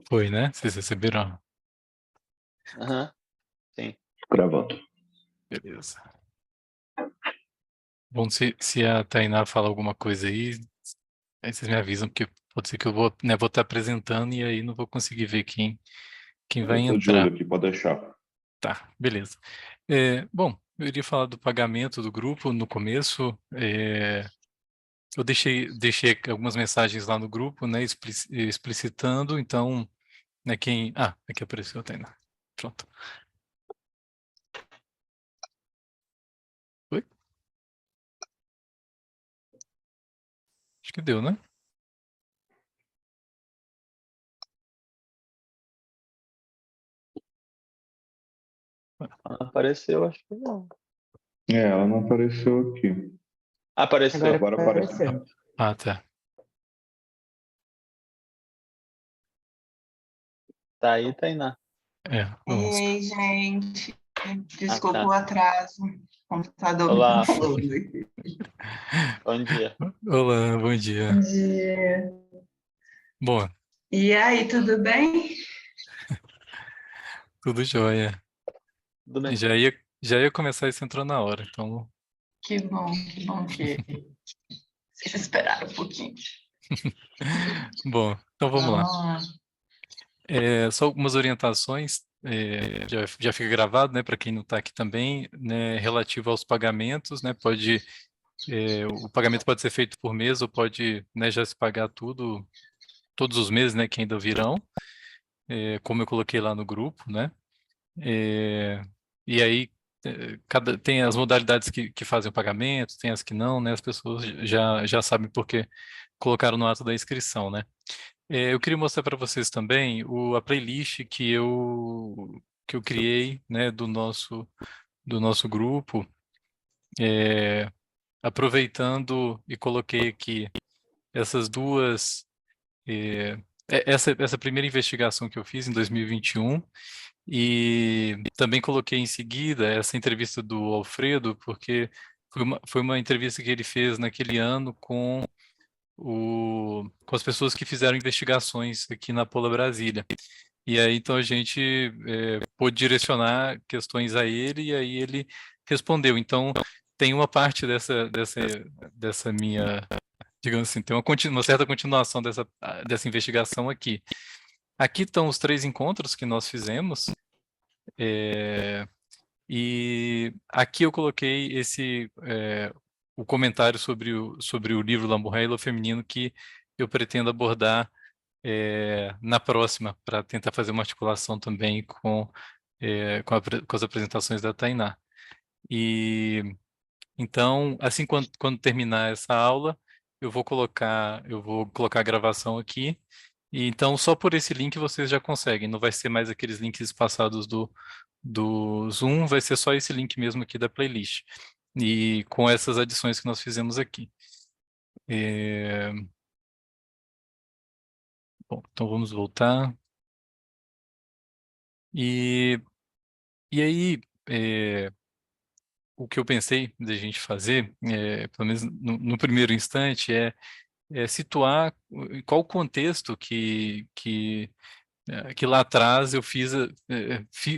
Foi, né? Vocês receberam? Aham, sim. Gravando. Beleza. Bom, se a Tainá falar alguma coisa aí vocês me avisam, porque pode ser que eu vou estar apresentando e aí não vou conseguir ver quem vai Eu tô de olho entrar. aqui, pode deixar. Tá, beleza. Bom, eu iria falar do pagamento do grupo no começo. Eu deixei algumas mensagens lá no grupo, né, explicitando, então, né, aqui apareceu a Tainá. Pronto. Oi? Acho que deu, né? Apareceu, acho que não. Ela não apareceu aqui. Apareceu. Agora apareceu. Ah, tá. Tá aí, Tainá. Vamos. Ei, gente, desculpa tá. o atraso. O computador me Olá. enrolando aqui. Bom dia. Olá, bom dia. Bom dia. Bom, E aí, tudo bem? tudo jóia. Tudo bem? Já ia começar isso entrou na hora, então. Que bom que vocês esperaram um pouquinho. Bom, então vamos lá. Ah, Só algumas orientações, já fica gravado, né, para quem não está aqui também, né, relativo aos pagamentos, né, o pagamento pode ser feito por mês ou pode, né, já se pagar tudo, todos os meses, né, que ainda virão, como eu coloquei lá no grupo, né, e aí tem as modalidades que fazem o pagamento, tem as que não, né, as pessoas já sabem porque colocaram no ato da inscrição, né. Eu queria mostrar para vocês também a playlist que eu criei, né, do nosso grupo, aproveitando e coloquei aqui essas duas, essa primeira investigação que eu fiz em 2021 e também coloquei em seguida essa entrevista do Alfredo, porque foi uma entrevista que ele fez naquele ano com as pessoas que fizeram investigações aqui na Pola Brasília. E aí, então, a gente pôde direcionar questões a ele e aí ele respondeu. Então, tem uma parte dessa minha, digamos assim, tem uma certa continuação dessa investigação aqui. Aqui estão os 3 encontros que nós fizemos, e aqui eu coloquei o comentário sobre o livro Lamborghini Feminino que eu pretendo abordar na próxima, para tentar fazer uma articulação também com as apresentações da Tainá. E então, assim, quando terminar essa aula, eu vou colocar a gravação aqui. E então, só por esse link vocês já conseguem. Não vai ser mais aqueles links passados do Zoom, vai ser só esse link mesmo aqui da playlist. E com essas adições que nós fizemos aqui. Bom, então vamos voltar. E aí, o que eu pensei da gente fazer, pelo menos no primeiro instante, é situar qual o contexto que lá atrás eu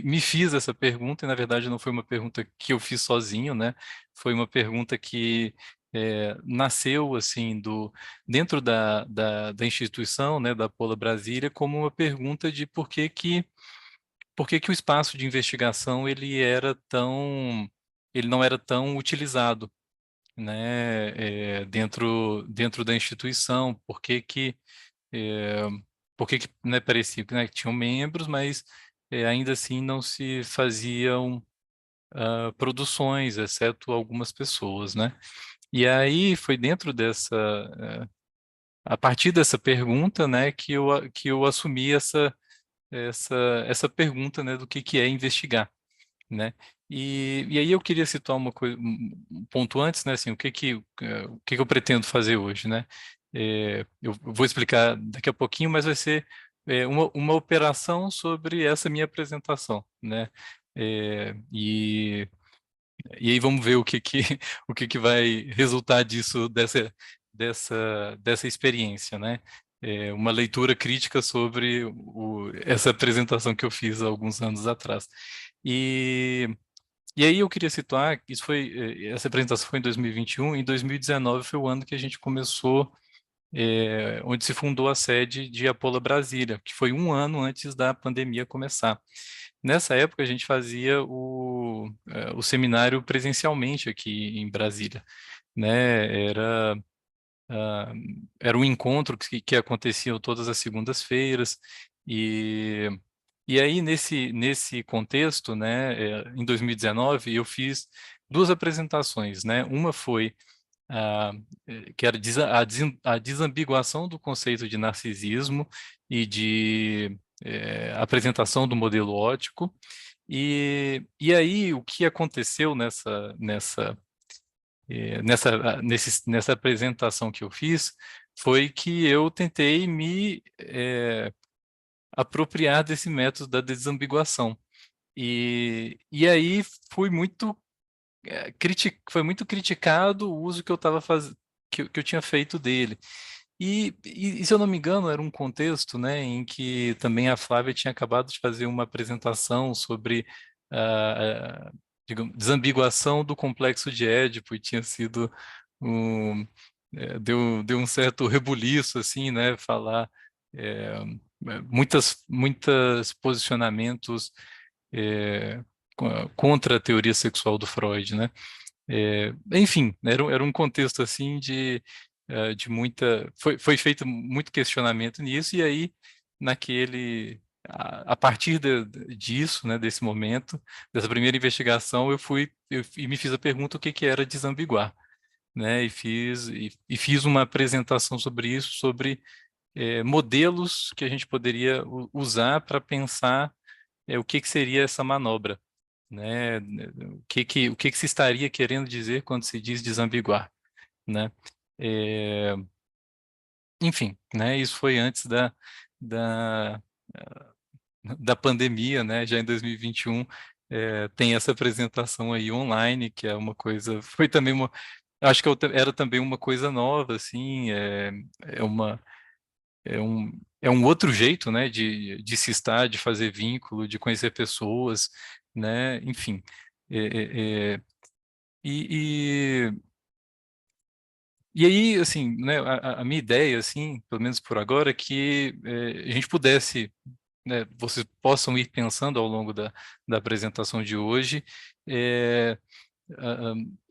me fiz essa pergunta, e na verdade não foi uma pergunta que eu fiz sozinho, né? Foi uma pergunta que nasceu assim dentro da instituição, né, da Pola Brasília, como uma pergunta de por que que o espaço de investigação ele não era tão utilizado, né, dentro da instituição, é, né, parecia que, né, que tinham membros, mas ainda assim não se faziam produções, exceto algumas pessoas, né? E aí foi a partir dessa pergunta, né, que eu assumi essa pergunta, né, do que é investigar, né? E aí eu queria citar uma coisa, um ponto antes, né, assim, o que eu pretendo fazer hoje, né? Eu vou explicar daqui a pouquinho, mas vai ser uma operação sobre essa minha apresentação, né? E aí vamos ver o que vai resultar disso, dessa experiência, né? uma leitura crítica sobre essa apresentação que eu fiz há alguns anos atrás. E aí eu queria situar, essa apresentação foi em 2021, em 2019 foi o ano que a gente começou, onde se fundou a sede de Apola Brasília, que foi um ano antes da pandemia começar. Nessa época a gente fazia o seminário presencialmente aqui em Brasília, né? Era um encontro que acontecia todas as segundas-feiras, e aí, nesse contexto, né, em 2019, eu fiz duas apresentações, né? Uma foi que era a desambiguação do conceito de narcisismo e de apresentação do modelo ótico. E aí, o que aconteceu nessa apresentação que eu fiz foi que eu tentei me apropriar desse método da desambiguação. E aí foi muito criticado o uso que eu estava fazendo, que eu tinha feito dele. E, se eu não me engano, era um contexto, né, em que também a Flávia tinha acabado de fazer uma apresentação sobre digamos, desambiguação do complexo de Édipo, e tinha sido deu um certo rebuliço, assim, né, falar muitos posicionamentos contra a teoria sexual do Freud, né? Enfim, era um contexto assim de muita... Foi feito muito questionamento nisso, e aí, a partir disso, né, desse momento, dessa primeira investigação, e me fiz a pergunta o que era desambiguar, né? E fiz uma apresentação sobre isso, sobre modelos que a gente poderia usar para pensar o que seria essa manobra, né? O que se estaria querendo dizer quando se diz desambiguar, né? Enfim, né? Isso foi antes da, da pandemia, né? Já em 2021, tem essa apresentação aí online, que é uma coisa, foi também acho que era também uma coisa nova, assim, é uma é um outro jeito, né, de se estar, de fazer vínculo, de conhecer pessoas, né, enfim. E, e aí, assim, né, a minha ideia, assim, pelo menos por agora, é que a gente pudesse, né, vocês possam ir pensando ao longo da apresentação de hoje,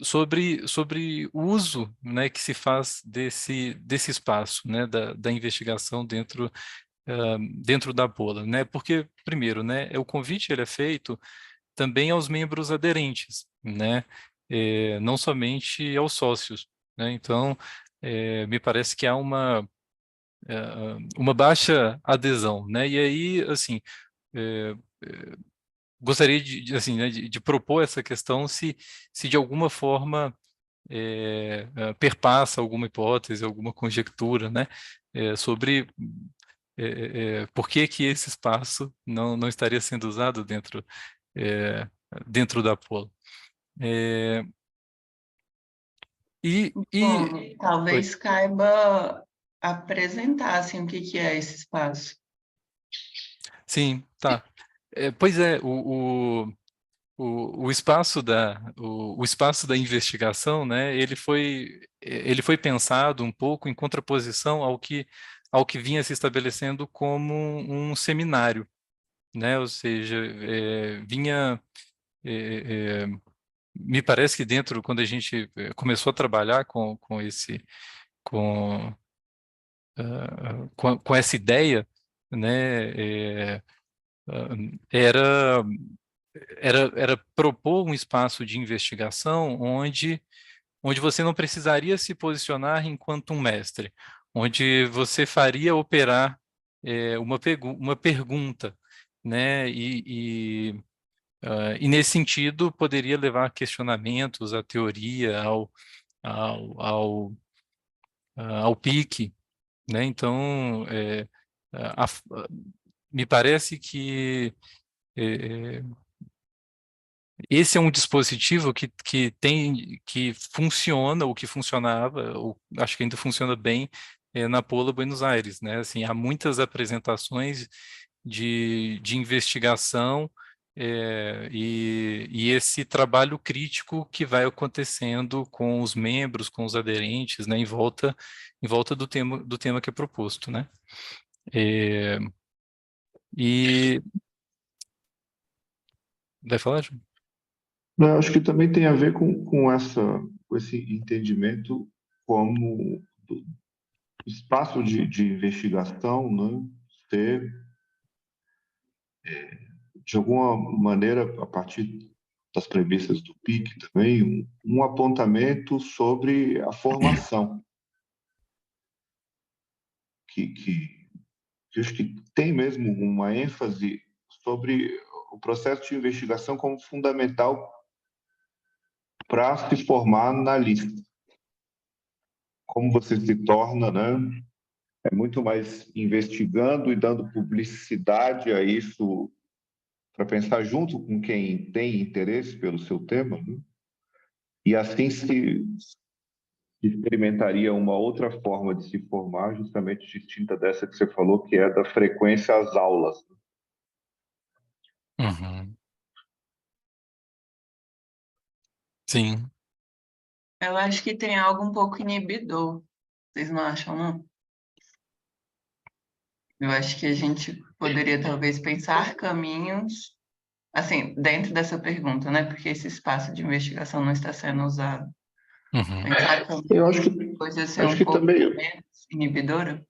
sobre o uso, né, que se faz desse espaço, né, da investigação dentro da Apola, né? Porque, primeiro, né, o convite ele é feito também aos membros aderentes, né? Não somente aos sócios, né? Então, me parece que há uma baixa adesão, né? E aí, assim, é, gostaria assim, né, de propor essa questão se de alguma forma perpassa alguma hipótese, alguma conjectura, né? Sobre por que esse espaço não estaria sendo usado é, dentro da Apollo. E Bom, oi. talvez caiba apresentar assim, o que é esse espaço. Sim, tá. Pois é, o espaço o espaço da investigação, né, ele foi pensado um pouco em contraposição ao que vinha se estabelecendo como um seminário, né, ou seja, me parece que quando a gente começou a trabalhar com, com essa ideia, né, era, era propor um espaço de investigação onde você não precisaria se posicionar enquanto um mestre, onde você faria operar uma pergunta, né, e nesse sentido poderia levar a questionamentos, à teoria, ao pique, né? Então, a- a- me parece que é, esse é um dispositivo que funciona, o que funcionava, acho que ainda funciona bem na Pola Buenos Aires, né? Assim, há muitas apresentações de investigação e esse trabalho crítico que vai acontecendo com os membros, com os aderentes, né? Em volta do tema que é proposto, né? E vai falar, João? Eu acho que também tem a ver com esse entendimento como espaço de investigação, né, ser, de alguma maneira, a partir das premissas do PIC também, um apontamento sobre a formação, que acho que tem mesmo uma ênfase sobre o processo de investigação como fundamental para se formar analista. Como você se torna, né? É muito mais investigando e dando publicidade a isso para pensar junto com quem tem interesse pelo seu tema, né? E assim se experimentaria uma outra forma de se formar, justamente distinta dessa que você falou, que é da frequência às aulas. Uhum. Sim. Eu acho que tem algo um pouco inibidor. Vocês não acham, não? Eu acho que a gente poderia talvez pensar caminhos, assim, dentro dessa pergunta, né? Porque esse espaço de investigação não está sendo usado. Uhum. Pensar caminhos Eu acho coisa ser um que pouco também, menos inibidora.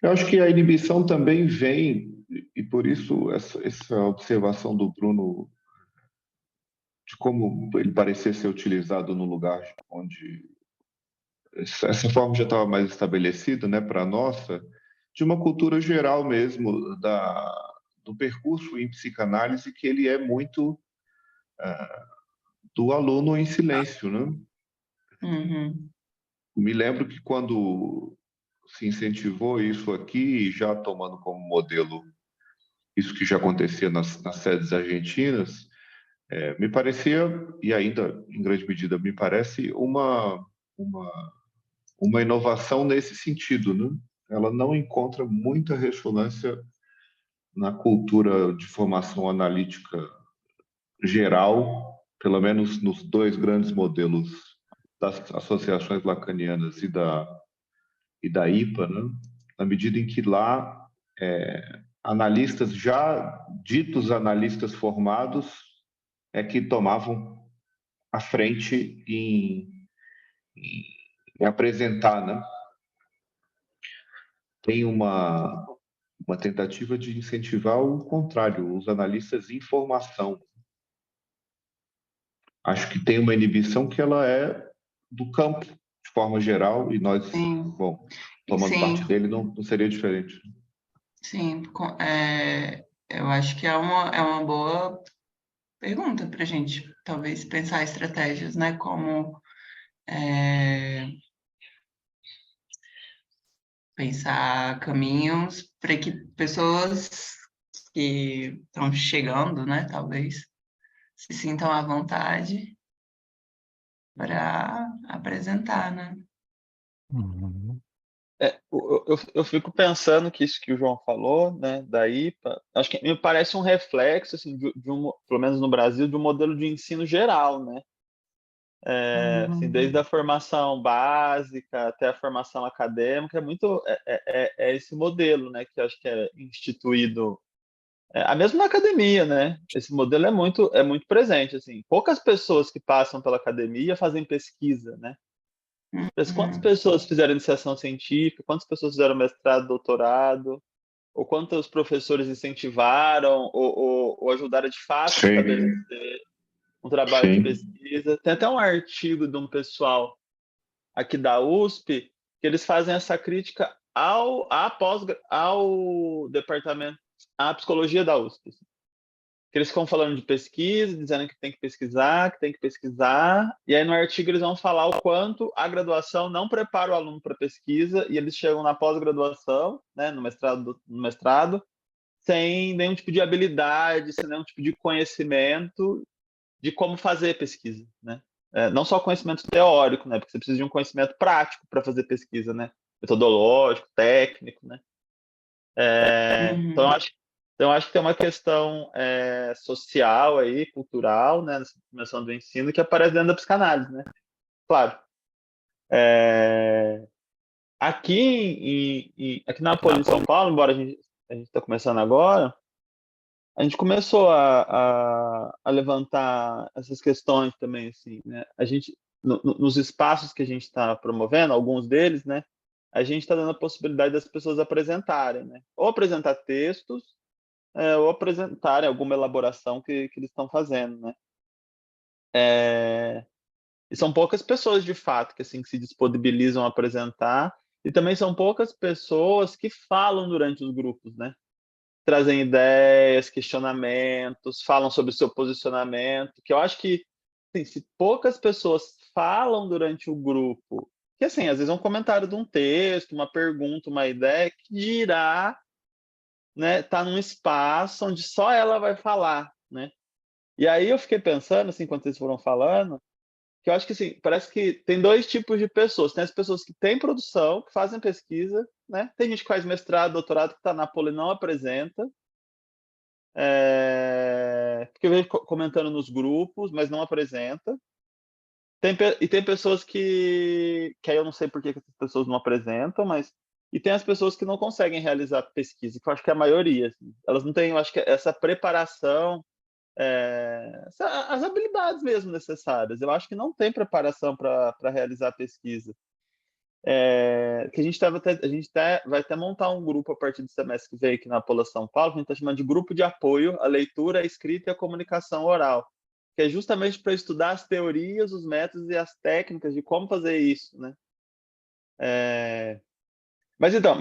eu acho que a inibição também vem, e por isso essa observação do Bruno de como ele parecia ser utilizado no lugar onde essa forma já estava mais estabelecida, né, para a nossa, de uma cultura geral mesmo do percurso em psicanálise, que ele é muito do aluno em silêncio, né? Uhum. Me lembro que quando se incentivou isso aqui, já tomando como modelo isso que já acontecia nas sedes argentinas, me parecia, e ainda em grande medida me parece, uma inovação nesse sentido, né? Ela não encontra muita ressonância na cultura de formação analítica geral, pelo menos nos dois grandes modelos das associações lacanianas e da IPA, né? Na medida em que lá analistas já ditos analistas formados que tomavam a frente em apresentar, né? Tem uma tentativa de incentivar o contrário, os analistas em formação. Acho que tem uma inibição que ela é do campo, de forma geral, e nós, Sim, bom, tomando parte dele, não seria diferente. sim. Eu acho que é uma boa pergunta para a gente, talvez, pensar estratégias, né? Como pensar caminhos para que pessoas que estão chegando, né? Talvez, se sintam à vontade para apresentar, né? Uhum. Eu fico pensando que isso que o João falou, né, da IPA, acho que me parece um reflexo, assim, pelo menos no Brasil, de um modelo de ensino geral, né? Assim, desde a formação básica até a formação acadêmica, é esse modelo, né, que eu acho que é instituído, mesmo na academia, né? Esse modelo é muito presente, assim. Poucas pessoas que passam pela academia fazem pesquisa, né? Mas quantas pessoas fizeram iniciação científica, quantas pessoas fizeram mestrado, doutorado, ou quantos professores incentivaram ou ajudaram de fato a estabelecer um trabalho de Sim. pesquisa. Tem até um artigo de um pessoal aqui da USP que eles fazem essa crítica ao departamento, à psicologia da USP. Que eles ficam falando de pesquisa, dizendo que tem que pesquisar, e aí no artigo eles vão falar o quanto a graduação não prepara o aluno para pesquisa, e eles chegam na pós-graduação, né, no mestrado, sem nenhum tipo de habilidade, sem nenhum tipo de conhecimento de como fazer pesquisa, né? Não só conhecimento teórico, né, porque você precisa de um conhecimento prático para fazer pesquisa, né? metodológico, técnico, né? Então, eu acho que tem uma questão social aí, cultural, né, nessa dimensão do ensino, que aparece dentro da psicanálise, né? Claro. Aqui na Poli, em São Paulo, embora a gente está começando agora, a gente começou a levantar essas questões também, assim, né? A gente, nos espaços que a gente está promovendo, alguns deles, né? A gente está dando a possibilidade das pessoas apresentarem, né? Ou apresentar textos, ou apresentarem alguma elaboração que eles estão fazendo, né? E são poucas pessoas, de fato, que, assim, que se disponibilizam a apresentar, e também são poucas pessoas que falam durante os grupos, né? Trazem ideias, questionamentos, falam sobre o seu posicionamento, que eu acho que, assim, se poucas pessoas falam durante o grupo, que, assim, às vezes é um comentário de um texto, uma pergunta, uma ideia, que dirá, né, tá num espaço onde só ela vai falar, né? E aí eu fiquei pensando, assim, enquanto vocês foram falando, que eu acho que, assim, parece que tem dois tipos de pessoas. Tem as pessoas que têm produção, que fazem pesquisa, né? Tem gente que faz mestrado, doutorado, que está na Poli e não apresenta, porque eu vejo comentando nos grupos, mas não apresenta. E tem pessoas que aí eu não sei por que essas pessoas não apresentam, mas... E tem as pessoas que não conseguem realizar pesquisa, que eu acho que é a maioria, assim. Elas não têm, eu acho que essa preparação, as habilidades mesmo necessárias. Eu acho que não tem preparação para realizar pesquisa. Que a gente vai até montar um grupo a partir do semestre que vem aqui na Pola São Paulo, que a gente está chamando de Grupo de Apoio à Leitura, à Escrita e à Comunicação Oral, que é justamente para estudar as teorias, os métodos e as técnicas de como fazer isso, né? Mas então,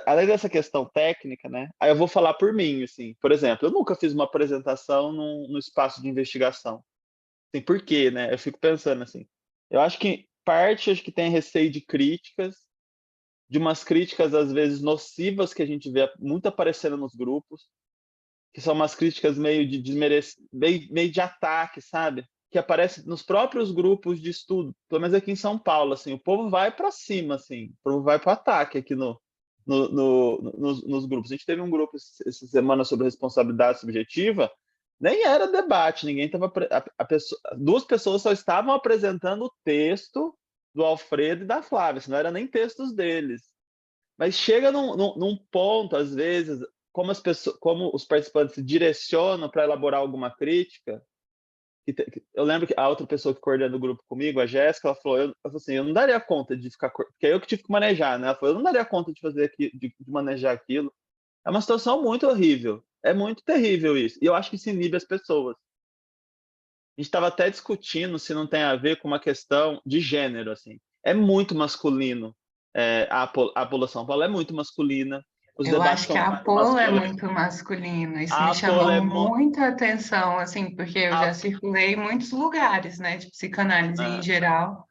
além dessa questão técnica, né? Aí eu vou falar por mim, assim. Por exemplo, eu nunca fiz uma apresentação no espaço de investigação. Assim, por quê, né? Eu fico pensando assim. Eu acho que acho que tem receio de críticas, de umas críticas às vezes nocivas que a gente vê muito aparecendo nos grupos, que são umas críticas meio de meio de ataque, sabe? Que aparece nos próprios grupos de estudo, pelo menos aqui em São Paulo, assim, o povo vai para cima, assim, o povo vai para o ataque aqui nos grupos. A gente teve um grupo essa semana sobre responsabilidade subjetiva, nem era debate, ninguém estava. Duas pessoas só estavam apresentando o texto do Alfredo e da Flávia, não era nem textos deles. Mas chega num ponto, às vezes, como os participantes se direcionam para elaborar alguma crítica. Eu lembro que a outra pessoa que coordena o grupo comigo, a Jéssica, ela falou assim, eu não daria conta de ficar... Porque é eu que tive que manejar, né? Ela falou, eu não daria conta de fazer de manejar aquilo. É uma situação muito horrível. É muito terrível isso. E eu acho que isso inibe as pessoas. A gente estava até discutindo se não tem a ver com uma questão de gênero, assim. É muito masculino. A população Paulo é muito masculina. Os Eu debates acho que são a muito Apolo é masculinos. muito masculino. Isso A me Apolo chamou é muita atenção, assim, porque eu já a, circulei em muitos lugares, né, de psicanálise em a, geral.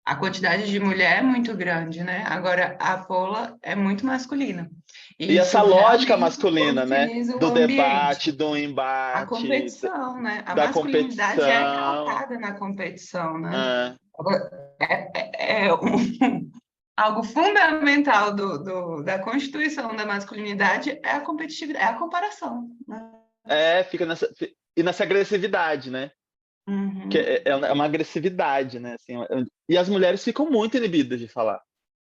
A quantidade de mulher é muito grande, né? Agora, a Paula é muito masculina. E e isso essa lógica realmente masculina, né? hostiliza o Do ambiente. debate, do A embate, competição, né? A da masculinidade é competição. calcada na competição, né? É, Agora, algo fundamental da constituição da masculinidade é a competitividade, é a comparação, né? fica nessa agressividade, né? Que Uhum, é uma agressividade, né? Assim, e as mulheres ficam muito inibidas de falar.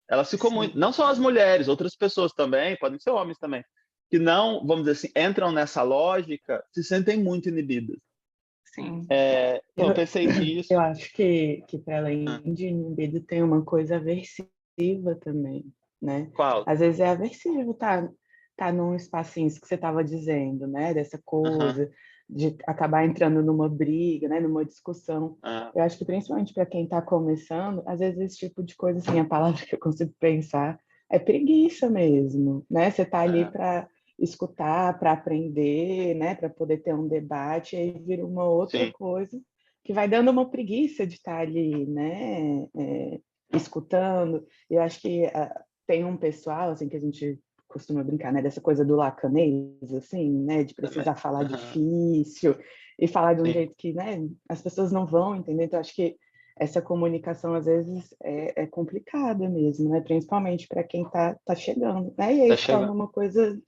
Elas ficam muito, sim, não só as mulheres, outras pessoas também, podem ser homens também, que não, vamos dizer assim, entram nessa lógica, se sentem muito inibidas. sim. Então eu Eu, pensei eu nisso. acho que para além de inibido tem uma coisa aversiva também, né? Qual? Às vezes é aversivo tá num espacinho, isso que você estava dizendo, né? Dessa Uhum. coisa de acabar entrando numa briga, né? Numa discussão. Eu acho que principalmente para quem está começando, às vezes esse tipo de coisa, assim, a palavra que eu consigo pensar é preguiça mesmo, né? Você está ali para escutar, para aprender, né? Para poder ter um debate, e aí vira uma outra Sim. coisa que vai dando uma preguiça de estar ali, né? Escutando. Eu acho que tem um pessoal assim que a gente costuma brincar, né? Dessa coisa do lacanês, assim, né? De Também. precisar falar Uhum. difícil e falar de um Sim. jeito que, né? As pessoas não vão entender. Então, acho que essa comunicação, às vezes, é complicada mesmo, né? Principalmente para quem está chegando, né? E aí se torna uma coisa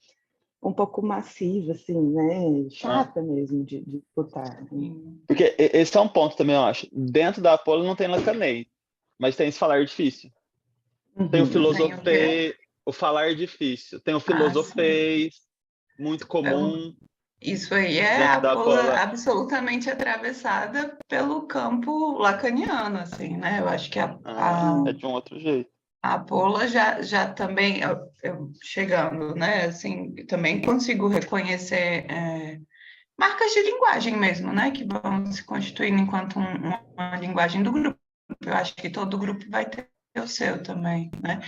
um pouco massiva, assim, né? Chata mesmo de escutar. Né? Porque esse é um ponto também, eu acho. Dentro da Apolo não tem lacanei, mas tem esse falar difícil. Tem o filosofei, o falar difícil. Tem o filosofei, muito comum. Isso aí é a Apolo absolutamente atravessada pelo campo lacaniano, assim, né? Eu acho que é de um outro jeito. A Apolo já também, eu chegando, né? Assim, também consigo reconhecer marcas de linguagem mesmo, né? Que vão se constituindo enquanto uma linguagem do grupo. Eu acho que todo grupo vai ter o seu também, né?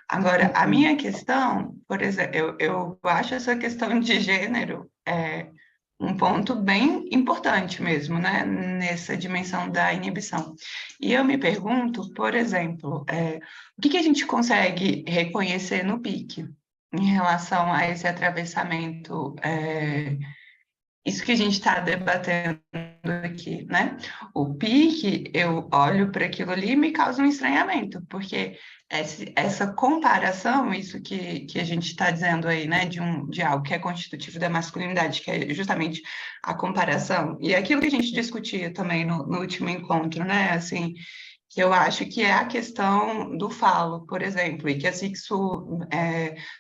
Agora, a minha questão, por exemplo, eu acho essa questão de gênero um ponto bem importante mesmo, né? Nessa dimensão da inibição. E eu me pergunto, por exemplo, o que a gente consegue reconhecer no PIC em relação a esse atravessamento isso que a gente está debatendo aqui, né? O PIC, eu olho para aquilo ali e me causa um estranhamento, porque essa comparação, isso que a gente está dizendo aí, né, de algo que é constitutivo da masculinidade, que é justamente a comparação, e aquilo que a gente discutia também no último encontro, né, assim, que eu acho que é a questão do falo, por exemplo, e que a Sixu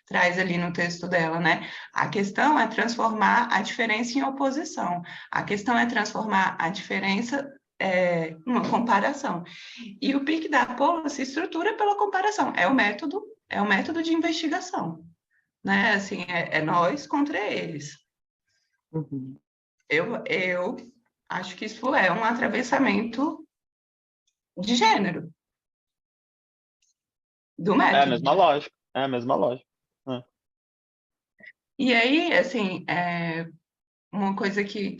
traz ali no texto dela, né? A questão é transformar a diferença em oposição. A questão é transformar a diferença numa comparação. E o PIC da Apolo se estrutura pela comparação. É o método de investigação, né? Assim, é nós contra eles. Uhum. Eu acho que isso é um atravessamento de gênero. Do método. É a mesma lógica. É a mesma lógica. E aí, assim, uma coisa que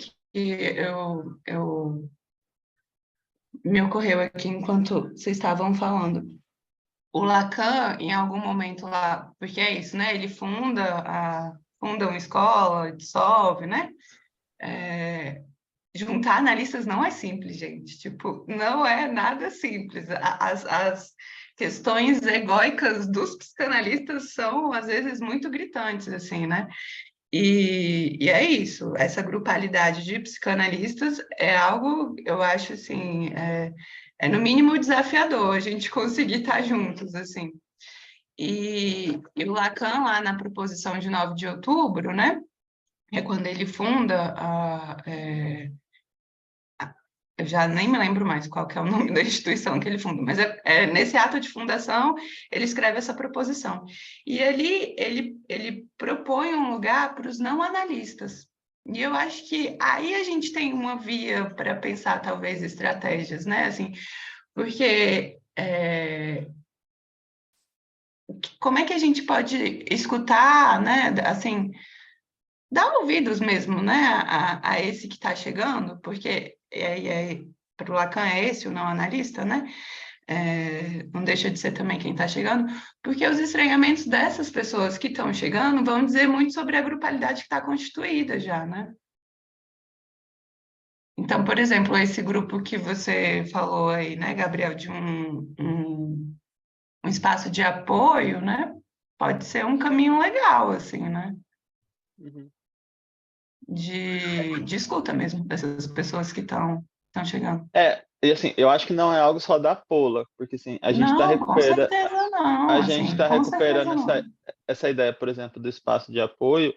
me ocorreu aqui enquanto vocês estavam falando. O Lacan, em algum momento lá, porque é isso, né? Ele funda uma escola, dissolve, né? Juntar analistas não é simples, gente. Tipo, não é nada simples. As questões egóicas dos psicanalistas são, às vezes, muito gritantes, assim, né? E é isso. Essa grupalidade de psicanalistas é algo, eu acho, assim, no mínimo desafiador a gente conseguir estar juntos, assim. E o Lacan, lá na proposição de 9 de outubro, né? É quando ele funda eu já nem me lembro mais qual que é o nome da instituição que ele funda, mas nesse ato de fundação ele escreve essa proposição. E ali ele propõe um lugar para os não analistas. E eu acho que aí a gente tem uma via para pensar, talvez, estratégias, né? Assim, porque como é que a gente pode escutar, né? Assim, dar ouvidos mesmo, né? A esse que está chegando, porque para o Lacan é esse o não analista, né? Não deixa de ser também quem está chegando, porque os estranhamentos dessas pessoas que estão chegando vão dizer muito sobre a grupalidade que está constituída já, né? Então, por exemplo, esse grupo que você falou aí, né, Gabriel, de um espaço de apoio, né? Pode ser um caminho legal, assim, né? Uhum. De escuta mesmo dessas pessoas que estão chegando. E assim, eu acho que não é algo só da Pola, porque assim, a gente está com certeza não. A gente está recuperando essa ideia, por exemplo, do espaço de apoio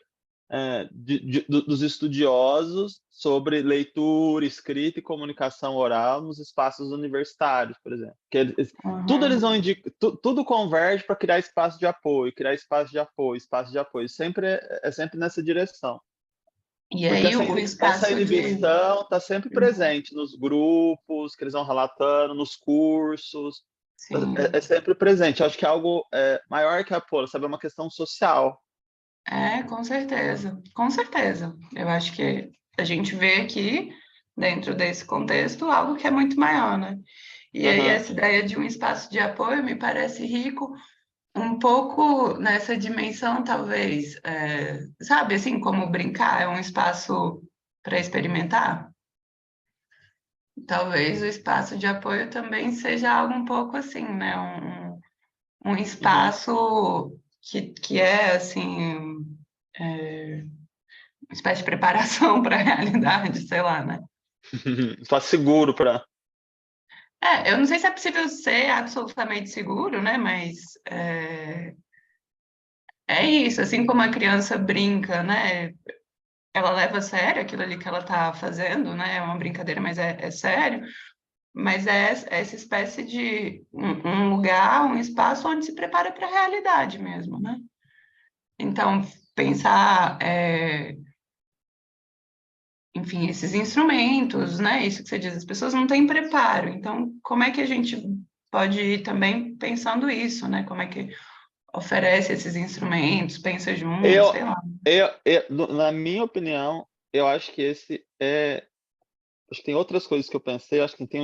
dos estudiosos sobre leitura, escrita e comunicação oral nos espaços universitários, por exemplo. Tudo eles vão tudo converge para criar espaço de apoio, espaço de apoio. Sempre é sempre nessa direção. E porque aí, essa inibição está sempre presente nos grupos que eles vão relatando, nos cursos. É sempre presente. Eu acho que é algo maior que a Pola, sabe? É uma questão social. Com certeza. Com certeza. Eu acho que a gente vê aqui, dentro desse contexto, algo que é muito maior, né? E aí, essa ideia de um espaço de apoio me parece rico um pouco nessa dimensão, talvez, sabe, assim, como brincar, é um espaço para experimentar. talvez o espaço de apoio também seja algo um pouco assim, né? Um espaço que é, assim, uma espécie de preparação para a realidade, sei lá, né? Espaço seguro para... Eu não sei se é possível ser absolutamente seguro, né? Mas é isso, assim como a criança brinca, né? Ela leva a sério aquilo ali que ela está fazendo, né? É uma brincadeira, mas é sério. Mas é essa espécie de um lugar, um espaço onde se prepara para a realidade mesmo, né? Então, pensar, enfim, esses instrumentos, né? Isso que você diz, as pessoas não têm preparo. Então, como é que a gente pode ir também pensando isso, né? Como é que oferece esses instrumentos, pensa junto, sei lá. Na minha opinião, eu acho que esse é... Acho que tem outras coisas que eu pensei, acho que tem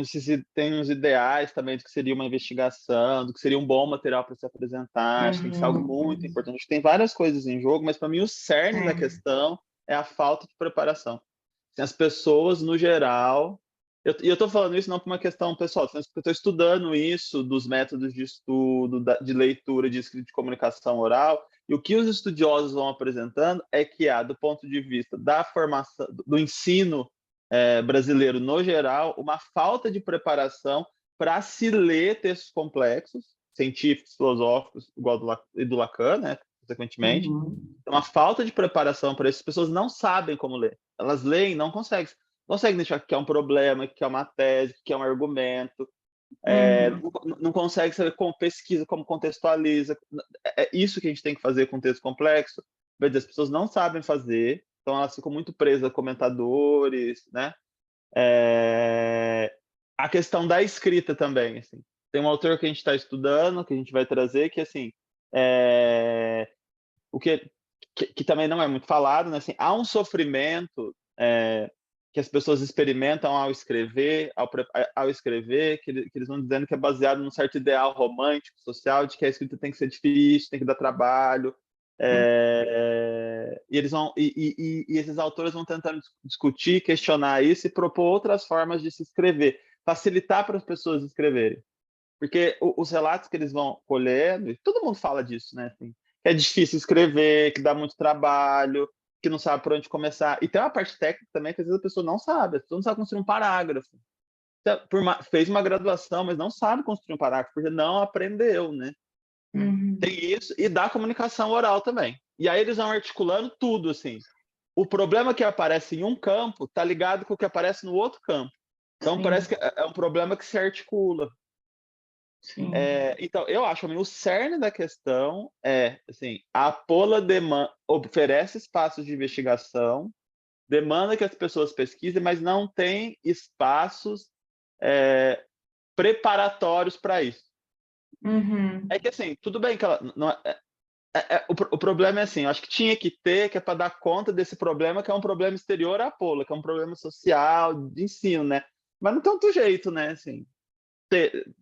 uns ideais também do que seria uma investigação, do que seria um bom material para se apresentar, acho que tem que ser algo muito importante. Acho que tem várias coisas em jogo, mas para mim o cerne da questão é a falta de preparação. Assim, as pessoas, no geral... E eu estou falando isso não por uma questão pessoal, porque eu estou estudando isso dos métodos de estudo, de leitura, de escrita, de comunicação oral, e o que os estudiosos vão apresentando é que há, do ponto de vista da formação, do ensino brasileiro no geral, uma falta de preparação para se ler textos complexos, científicos, filosóficos, igual do Lacan, né, consequentemente. Uma falta de preparação para isso. As pessoas não sabem como ler. Elas leem, não conseguem identificar que é um problema, que é uma tese, que é um argumento. Não consegue saber como pesquisa, como contextualiza. É isso que a gente tem que fazer com texto complexo. As pessoas não sabem fazer, então elas ficam muito presas a comentadores, né? A questão da escrita também, assim. Tem um autor que a gente está estudando, que a gente vai trazer, que assim, o que também não é muito falado, né? Assim, há um sofrimento que as pessoas experimentam ao escrever, que eles vão dizendo que é baseado num certo ideal romântico, social, de que a escrita tem que ser difícil, tem que dar trabalho. E eles vão e esses autores vão tentando discutir, questionar isso e propor outras formas de se escrever, facilitar para as pessoas escreverem, porque os relatos que eles vão colhendo, todo mundo fala disso, né? Assim, que é difícil escrever, que dá muito trabalho, que não sabe por onde começar. E tem uma parte técnica também que às vezes a pessoa não sabe, a pessoa não sabe construir um parágrafo. Então, fez uma graduação, mas não sabe construir um parágrafo, porque não aprendeu, né? Tem isso, e da comunicação oral também. E aí eles vão articulando tudo, assim. O problema que aparece em um campo está ligado com o que aparece no outro campo. Então, parece que é um problema que se articula. Então, eu acho que o cerne da questão é, assim, a Apola oferece espaços de investigação, demanda que as pessoas pesquisem, mas não tem espaços preparatórios para isso. É que, assim, tudo bem que ela... Não, o problema é assim, eu acho que tinha que ter, que é para dar conta desse problema, que é um problema exterior à Apola, que é um problema social, de ensino, né? Mas não tem outro jeito, né, assim...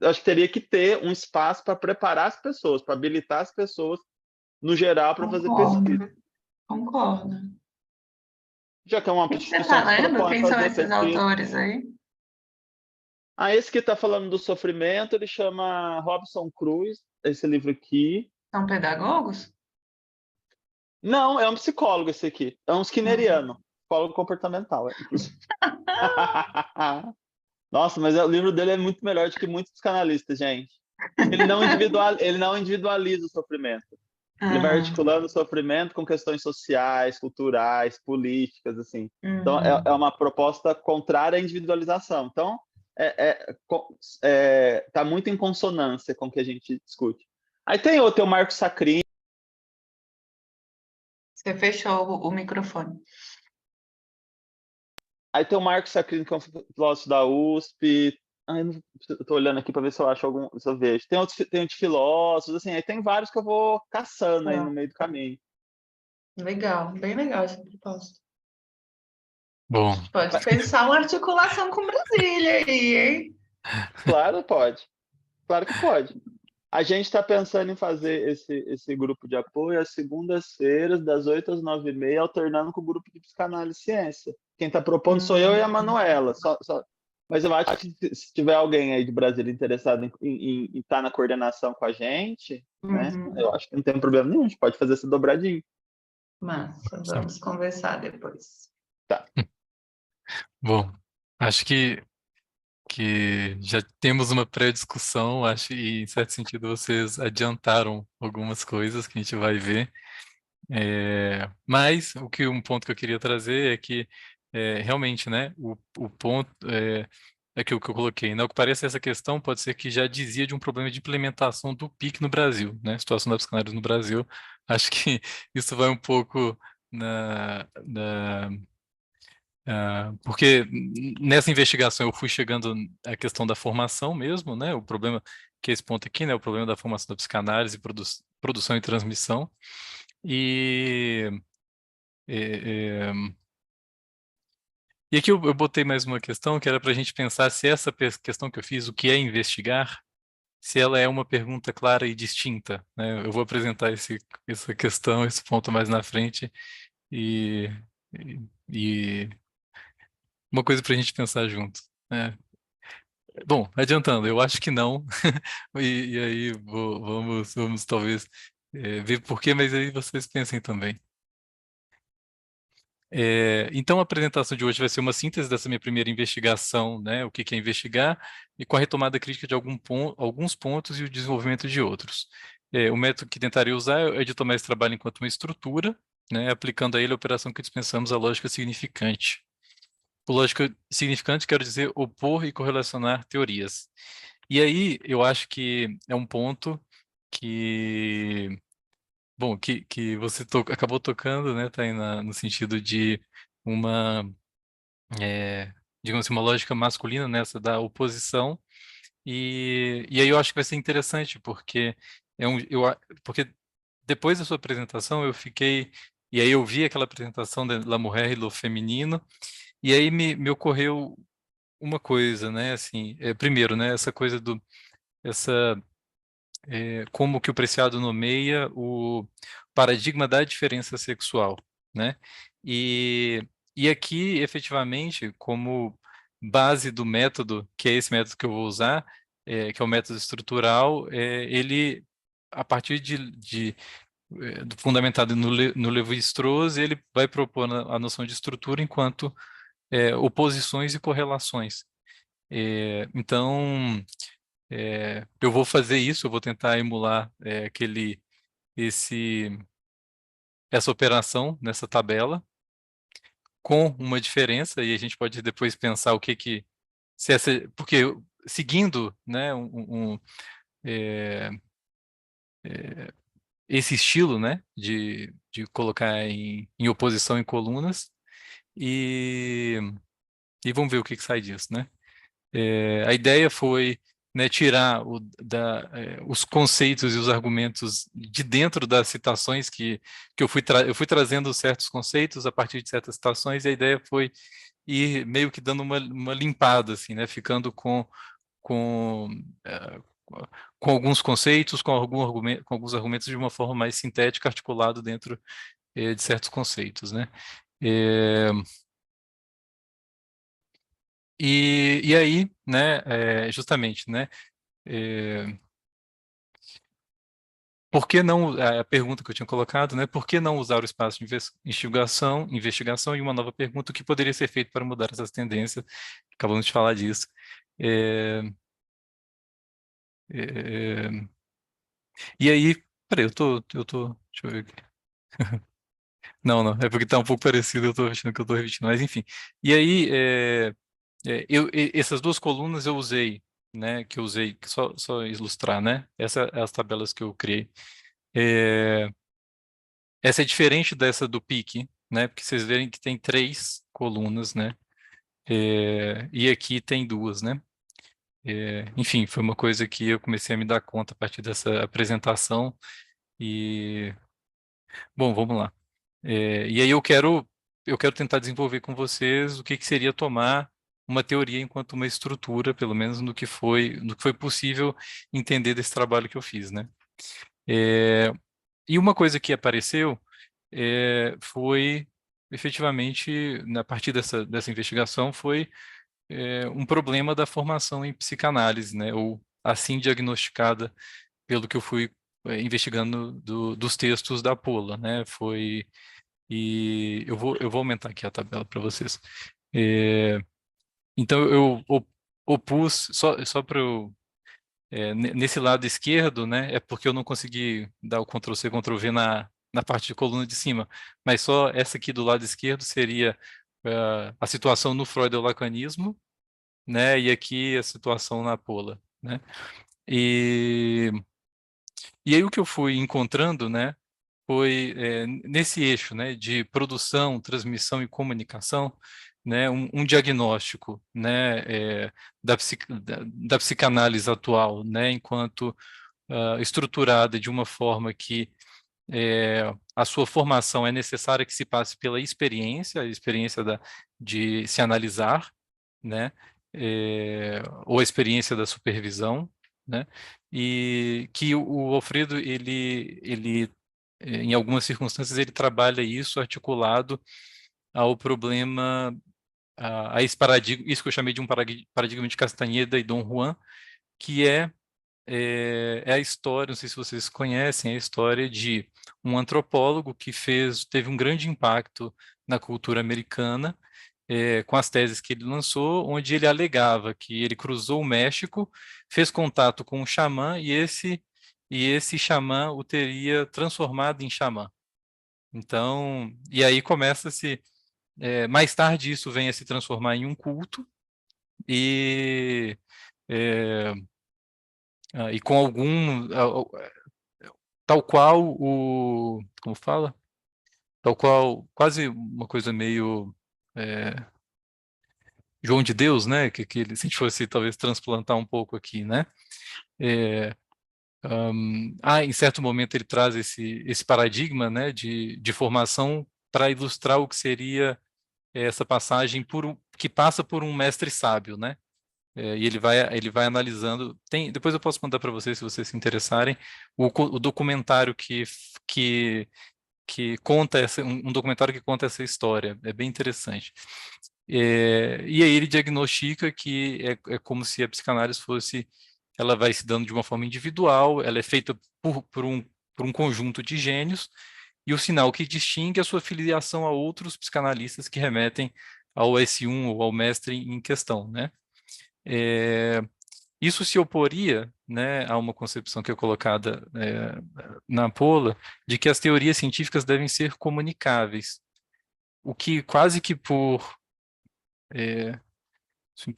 acho que teria que ter um espaço para preparar as pessoas, para habilitar as pessoas, no geral, para fazer pesquisa. Concordo. Já que é uma O que você instituição está que lendo? propõe Quem são fazer esses pesquisa. autores aí? Esse que está falando do sofrimento, ele chama Robson Cruz, esse livro aqui. São pedagogos? Não, é um psicólogo esse aqui. É um skinneriano, psicólogo comportamental, inclusive. Nossa, mas o livro dele é muito melhor do que muitos psicanalistas, gente. Ele não individualiza o sofrimento. Ele vai articulando o sofrimento com questões sociais, culturais, políticas, assim. Então, é uma proposta contrária à individualização. Então, tá muito em consonância com o que a gente discute. Aí tem o Marco Sacchini. Você fechou o microfone. Aí tem o Marco Sacchini, que é um filósofo da USP. Eu tô olhando aqui para ver se eu acho algum, se eu vejo. Tem outros filósofos, assim, aí tem vários que eu vou caçando aí no meio do caminho. Legal, bem legal essa proposta. Bom. Pode pensar uma articulação com Brasília aí, hein? Claro, pode. Claro que pode. A gente está pensando em fazer esse grupo de apoio às segundas-feiras, das 8 às 9h30, alternando com o grupo de psicanálise e ciência. Quem está propondo sou eu e a Manuela. Mas eu acho que se tiver alguém aí de Brasília interessado em estar na coordenação com a gente, né? Eu acho que não tem problema nenhum, a gente pode fazer essa dobradinha. Massa, vamos conversar depois. Tá. Bom, acho que já temos uma pré-discussão, acho, e em certo sentido vocês adiantaram algumas coisas que a gente vai ver. Mas um ponto que eu queria trazer é que realmente, né, o ponto é que o que eu coloquei, né, o que parece essa questão pode ser que já dizia de um problema de implementação do PIC no Brasil, né, situação da psicanálise no Brasil. Acho que isso vai um pouco porque nessa investigação eu fui chegando à questão da formação mesmo, né? O problema que é esse ponto aqui, né? O problema da formação da psicanálise, produção e transmissão. E, é, é, e aqui eu botei mais uma questão que era para a gente pensar se essa questão que eu fiz, o que é investigar, se ela é uma pergunta clara e distinta, né? Eu vou apresentar essa questão, esse ponto mais na frente e, e uma coisa para a gente pensar junto, né? Bom, adiantando, eu acho que não. E aí vamos talvez ver por quê, mas aí vocês pensem também. Então a apresentação de hoje vai ser uma síntese dessa minha primeira investigação, né? O que é investigar, e com a retomada crítica de alguns pontos e o desenvolvimento de outros. O método que tentarei usar é de tomar esse trabalho enquanto uma estrutura, né? Aplicando a ele a operação que dispensamos, a lógica significante. Por lógica significante, quero dizer opor e correlacionar teorias. E aí, eu acho que é um ponto que, bom, que você acabou tocando, né, tá aí no sentido de uma, digamos assim, uma lógica masculina nessa da oposição, e aí eu acho que vai ser interessante, porque porque depois da sua apresentação eu fiquei, e aí eu vi aquela apresentação de La Mujer e lo Feminino, e aí me ocorreu uma coisa, né, assim, primeiro, né, essa coisa essa como que o Preciado nomeia o paradigma da diferença sexual, né? E, e aqui, efetivamente, como base do método, que é esse método que eu vou usar, que é o método estrutural, ele, a partir fundamentado no Levi-Strauss, ele vai propor a noção de estrutura enquanto oposições e correlações. Então, eu vou fazer isso, eu vou tentar emular esse, essa operação nessa tabela, com uma diferença, e a gente pode depois pensar se essa, porque seguindo, né, é, esse estilo, né, de colocar em oposição em colunas, e, e vamos ver o que sai disso, né? A ideia foi, né, tirar os conceitos e os argumentos de dentro das citações que eu fui trazendo certos conceitos a partir de certas citações, e a ideia foi ir meio que dando uma limpada, assim, né, ficando com, eh, com alguns conceitos, com alguns argumentos de uma forma mais sintética, articulado dentro de certos conceitos, né? Eh, e aí, né, justamente, né, por que não, a pergunta que eu tinha colocado, né, por que não usar o espaço de investigação e uma nova pergunta, o que poderia ser feito para mudar essas tendências? Acabamos de falar disso. É, é, e aí, peraí, deixa eu ver aqui. Não, é porque está um pouco parecido, eu estou achando que eu estou repetindo, mas enfim. E aí, essas duas colunas eu usei, né, que eu usei, só ilustrar, né, essas as tabelas que eu criei. Essa é diferente dessa do pique, né, porque vocês verem que tem 3 colunas, né, e aqui tem 2, né. Enfim, foi uma coisa que eu comecei a me dar conta a partir dessa apresentação e, bom, vamos lá. E aí eu quero tentar desenvolver com vocês o que seria tomar uma teoria enquanto uma estrutura, pelo menos no que foi possível entender desse trabalho que eu fiz, né. E uma coisa que apareceu foi, efetivamente, a partir dessa investigação, foi um problema da formação em psicanálise, né? Ou assim diagnosticada pelo que eu fui investigando dos textos da Pola, né? E eu vou aumentar aqui a tabela para vocês. Então eu opus só para eu nesse lado esquerdo, né? É porque eu não consegui dar o Ctrl+C, Ctrl+V na parte de coluna de cima, mas só essa aqui do lado esquerdo seria a situação no freudo-lacanismo, né? E aqui a situação na Pola, né? E aí o que eu fui encontrando, né, foi nesse eixo, né, de produção, transmissão e comunicação, né, um diagnóstico, né, da psicanálise atual, né, enquanto estruturada de uma forma que a sua formação é necessária que se passe pela experiência, a experiência de se analisar, né, ou a experiência da supervisão, né, e que o Alfredo, ele em algumas circunstâncias, ele trabalha isso articulado ao problema, a esse paradigma, isso que eu chamei de um paradigma de Castaneda e Dom Juan, que é a história, não sei se vocês conhecem, a história de um antropólogo que teve um grande impacto na cultura americana, com as teses que ele lançou, onde ele alegava que ele cruzou o México, fez contato com um xamã e esse xamã o teria transformado em xamã. Então, e aí começa-se, mais tarde isso vem a se transformar em um culto, e com tal qual como fala? Tal qual, quase uma coisa meio João de Deus, né? Se a gente fosse talvez transplantar um pouco aqui, né? Em certo momento ele traz esse paradigma, né, de formação para ilustrar o que seria essa passagem que passa por um mestre sábio, né? E ele vai analisando. Depois eu posso mandar para vocês, se vocês se interessarem, o documentário que conta um documentário que conta essa história. É bem interessante. E aí ele diagnostica que é como se a psicanálise ela vai se dando de uma forma individual, ela é feita por um conjunto de gênios, e o sinal que distingue é a sua filiação a outros psicanalistas que remetem ao S1 ou ao mestre em questão, né? Isso se oporia, né, a uma concepção que é colocada na Pola, de que as teorias científicas devem ser comunicáveis, o que quase que por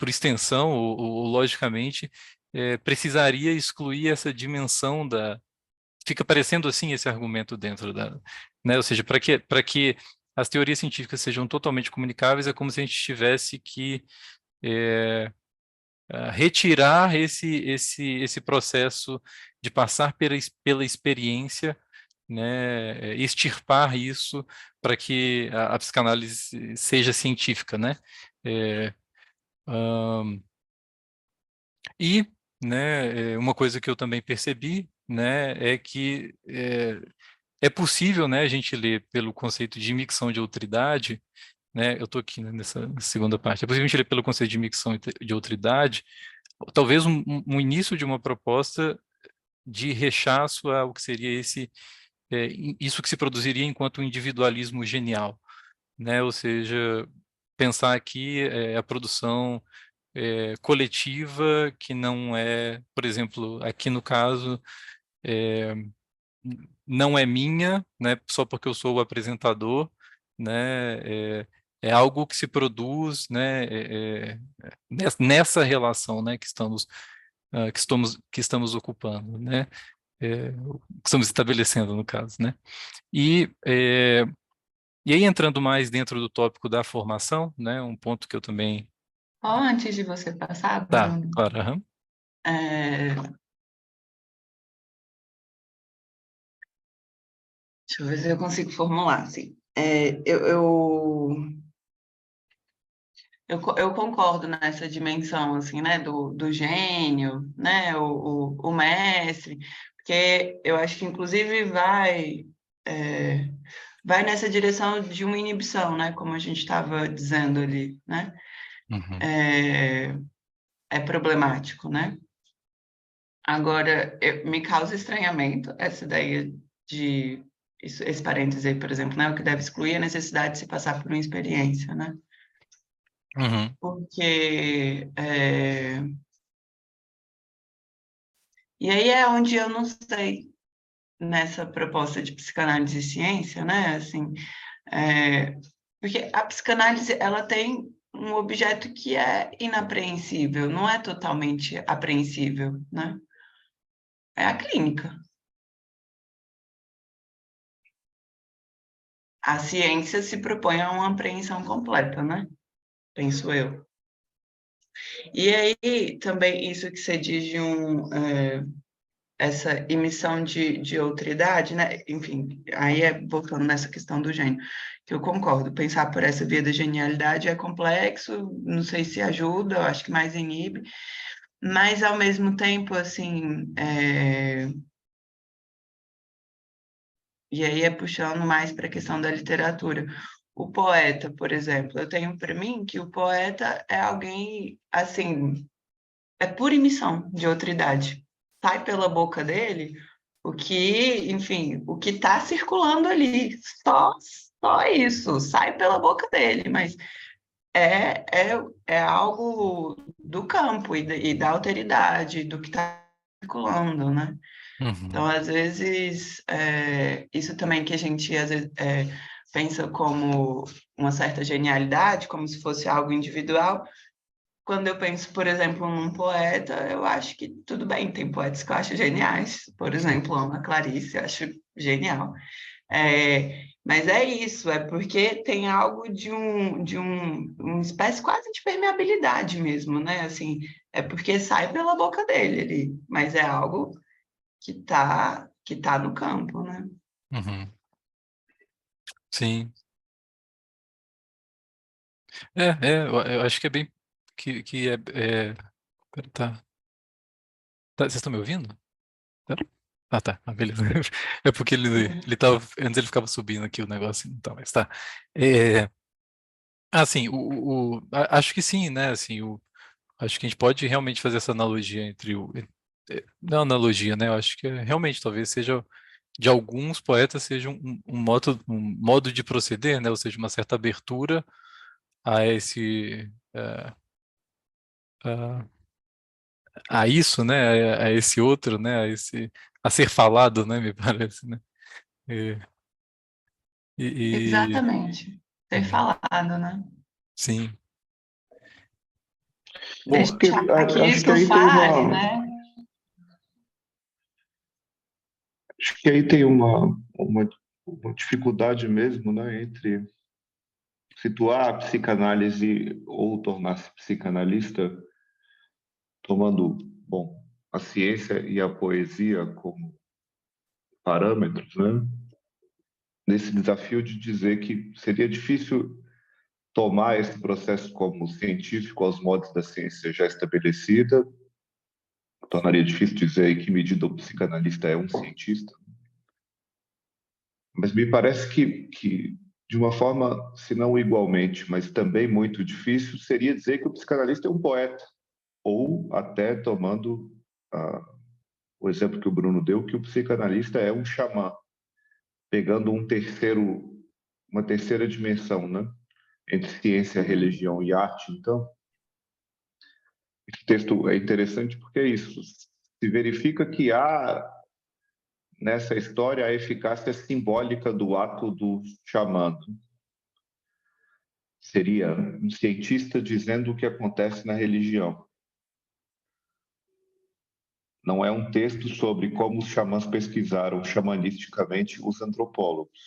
extensão ou logicamente precisaria excluir essa dimensão fica parecendo assim esse argumento dentro né, ou seja, para que as teorias científicas sejam totalmente comunicáveis, é como se a gente tivesse que retirar esse processo de passar pela experiência, né, extirpar isso para que a psicanálise seja científica, né? E, né, uma coisa que eu também percebi, né, é que é possível, né, a gente ler pelo conceito de micção de outra-idade, né, eu estou aqui, né, nessa segunda parte, é possível a gente ler pelo conceito de micção de outra-idade, talvez um início de uma proposta de rechaço ao que seria isso que se produziria enquanto um individualismo genial, né, ou seja, pensar aqui a produção coletiva que não é, por exemplo, aqui no caso, não é minha, né, só porque eu sou o apresentador, né, é algo que se produz, né, nessa relação, né, que estamos ocupando, né, que estamos estabelecendo no caso, né, e aí entrando mais dentro do tópico da formação, né, um ponto que eu também... Antes de você passar, Tá, Bruno, claro, deixa eu ver se eu consigo formular, assim. Eu concordo nessa dimensão, assim, né, do gênio, né, o mestre, porque eu acho que, inclusive, vai nessa direção de uma inibição, né, como a gente estava dizendo ali, né, é problemático, né? Agora, me causa estranhamento essa ideia de... esse parêntese aí, por exemplo, né? O que deve excluir a necessidade de se passar por uma experiência, né? Porque... E aí é onde eu não sei, nessa proposta de psicanálise e ciência, né? Assim, porque a psicanálise, ela tem um objeto que é inapreensível, não é totalmente apreensível, né? É a clínica. A ciência se propõe a uma apreensão completa, né? Penso eu. E aí, também, isso que você diz de essa emissão de outridade, né? Enfim, aí voltando nessa questão do gênio, que eu concordo, pensar por essa via da genialidade é complexo, não sei se ajuda, eu acho que mais inibe, mas, ao mesmo tempo, assim, e aí puxando mais para a questão da literatura. O poeta, por exemplo, eu tenho para mim que o poeta é alguém, assim, é pura emissão de outridade. Sai pela boca dele o que, enfim, o que está circulando ali. Só isso, sai pela boca dele, mas é algo do campo e da alteridade, do que está circulando, né? Então, às vezes, isso também que a gente às vezes, pensa como uma certa genialidade, como se fosse algo individual. Quando eu penso, por exemplo, num poeta, eu acho que tudo bem, tem poetas que eu acho geniais. Por exemplo, Ana Clarice, eu acho genial. Mas é isso, é porque tem algo de uma espécie quase de permeabilidade mesmo, né? Assim, é porque sai pela boca dele ali, mas é algo que tá no campo, né? Sim. Eu acho que é bem... Tá. Vocês estão me ouvindo? Tá? Tá. Beleza. É porque ele tava... Antes ele ficava subindo aqui o negócio, então, mas tá. Sim, acho que sim, né? Assim, acho que a gente pode realmente fazer essa analogia entre não analogia, né? Eu acho que realmente talvez seja... De alguns poetas seja um modo de proceder, né? Ou seja, uma certa abertura a a isso, né? A esse outro, né? A ser falado, né? Me parece, né? E, e- Exatamente. Ter Uhum. falado, né? Sim. Bom, Deixar que acho que isso aí tem fale, né? acho que aí tem uma dificuldade mesmo, né, entre situar a psicanálise ou tornar-se psicanalista tomando, bom, a ciência e a poesia como parâmetros, né? Nesse desafio de dizer que seria difícil tomar esse processo como científico aos modos da ciência já estabelecida, tornaria difícil dizer em que medida o psicanalista é um cientista. Mas me parece que de uma forma, se não igualmente, mas também muito difícil, seria dizer que o psicanalista é um poeta, ou até tomando o exemplo que o Bruno deu, que o psicanalista é um xamã, pegando uma terceira dimensão, né? Entre ciência, religião e arte. Então, esse texto é interessante porque é isso. Se verifica que há nessa história a eficácia simbólica do ato do xamã. Seria um cientista dizendo o que acontece na religião. Não é um texto sobre como os xamãs pesquisaram xamanisticamente os antropólogos.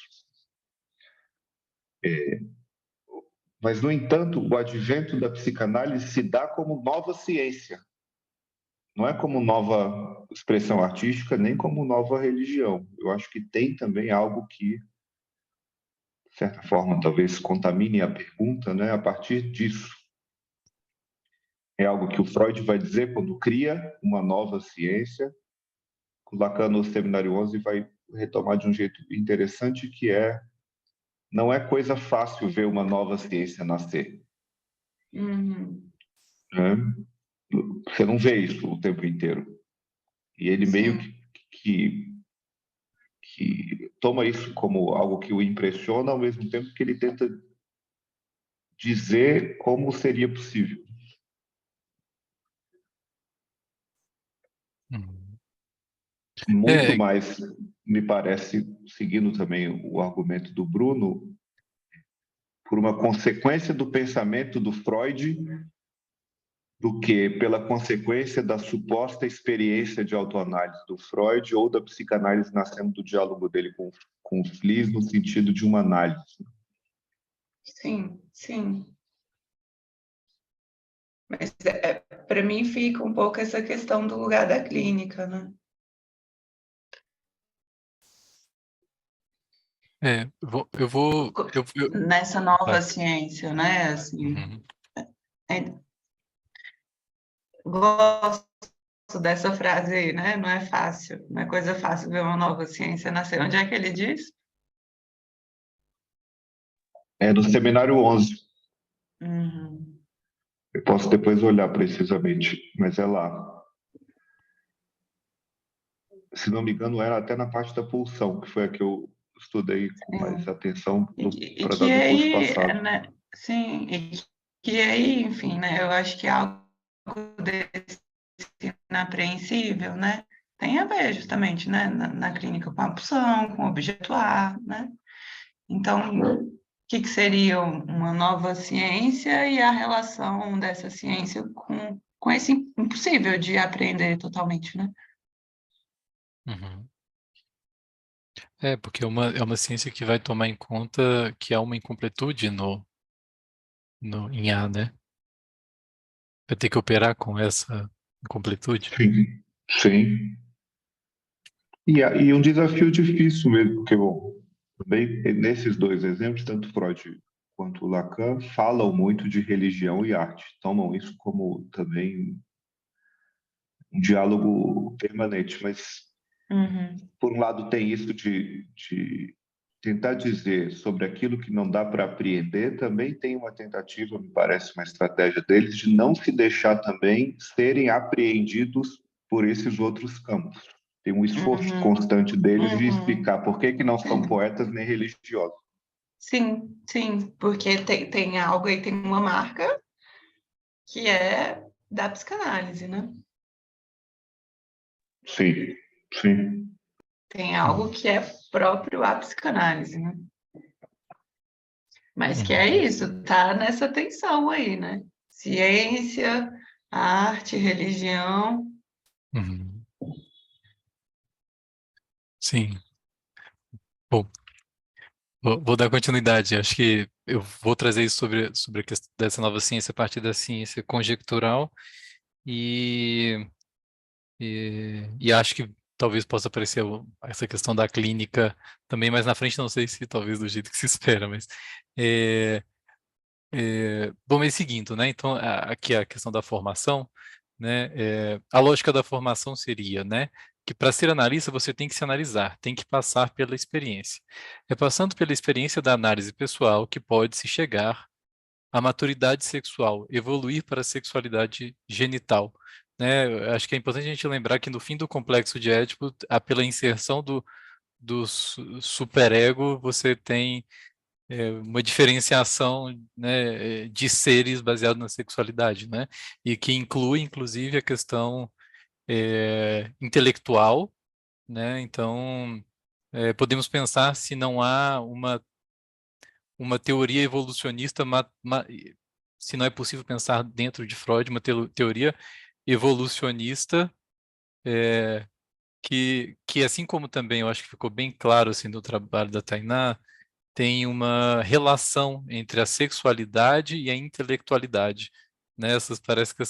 Mas, no entanto, o advento da psicanálise se dá como nova ciência. Não é como nova expressão artística, nem como nova religião. Eu acho que tem também algo que, de certa forma, talvez contamine a pergunta, né? A partir disso. É algo que o Freud vai dizer quando cria uma nova ciência. O Lacan, no Seminário 11, vai retomar de um jeito interessante, que não é coisa fácil ver uma nova ciência nascer. Uhum. Né? Você não vê isso o tempo inteiro. E ele meio Sim. que toma isso como algo que o impressiona, ao mesmo tempo que ele tenta dizer como seria possível. Uhum. Muito mais, me parece, seguindo também o argumento do Bruno, por uma consequência do pensamento do Freud do que pela consequência da suposta experiência de autoanálise do Freud ou da psicanálise nascendo do diálogo dele com o Fliess no sentido de uma análise. Sim, sim. Mas para mim fica um pouco essa questão do lugar da clínica, né? Nessa nova Vai. ciência, né? Assim, Uhum. gosto dessa frase aí, né? Não é fácil, não é coisa fácil ver uma nova ciência nascer. Onde é que ele diz? É no seminário 11. Uhum. Eu posso depois olhar precisamente, mas é lá. Se não me engano, era até na parte da pulsão, que foi a que eu estudei com mais atenção E para que dar do curso aí, passado. né? Sim, e que aí, enfim, né? Eu acho que algo desse inapreensível, né? Tem a ver justamente, né? Na clínica com a pulsão, com o objeto A, né? Então, o que seria uma nova ciência e a relação dessa ciência com esse impossível de aprender totalmente, né? Uhum. Porque é uma ciência que vai tomar em conta que há uma incompletude em A, né? Vai ter que operar com essa incompletude. Sim, sim. E um desafio difícil mesmo, porque, bom, também nesses dois exemplos, tanto Freud quanto Lacan falam muito de religião e arte, tomam isso como também um diálogo permanente, mas, por um lado, tem isso de tentar dizer sobre aquilo que não dá para apreender, também tem uma tentativa, me parece, uma estratégia deles de não se deixar também serem apreendidos por esses outros campos. Tem um esforço constante deles de explicar por que não são poetas nem religiosos. Sim, sim, porque tem algo aí, tem uma marca que é da psicanálise, né? Sim, sim. Tem algo que é próprio à psicanálise, né? Mas que é isso, tá nessa tensão aí, né? Ciência, arte, religião. Uhum. Sim. Bom, vou dar continuidade. Acho que eu vou trazer isso sobre a questão dessa nova ciência a partir da ciência conjectural e, e acho que talvez possa aparecer essa questão da clínica também mais na frente, não sei se talvez do jeito que se espera, mas é, bom, mas seguindo, né? Então, aqui a questão da formação, né? A lógica da formação seria, né? Que para ser analista você tem que se analisar, tem que passar pela experiência. É passando pela experiência da análise pessoal que pode-se chegar à maturidade sexual, evoluir para a sexualidade genital. Né? Eu acho que é importante a gente lembrar que no fim do complexo de Édipo, pela inserção do superego, você tem uma diferenciação, né, de seres baseado na sexualidade, né, e que inclui, inclusive, a questão intelectual, né, então podemos pensar se não há uma teoria evolucionista, se não é possível pensar dentro de Freud uma teoria evolucionista que assim como também eu acho que ficou bem claro assim no trabalho da Tainá, tem uma relação entre a sexualidade e a intelectualidade, né? Parece que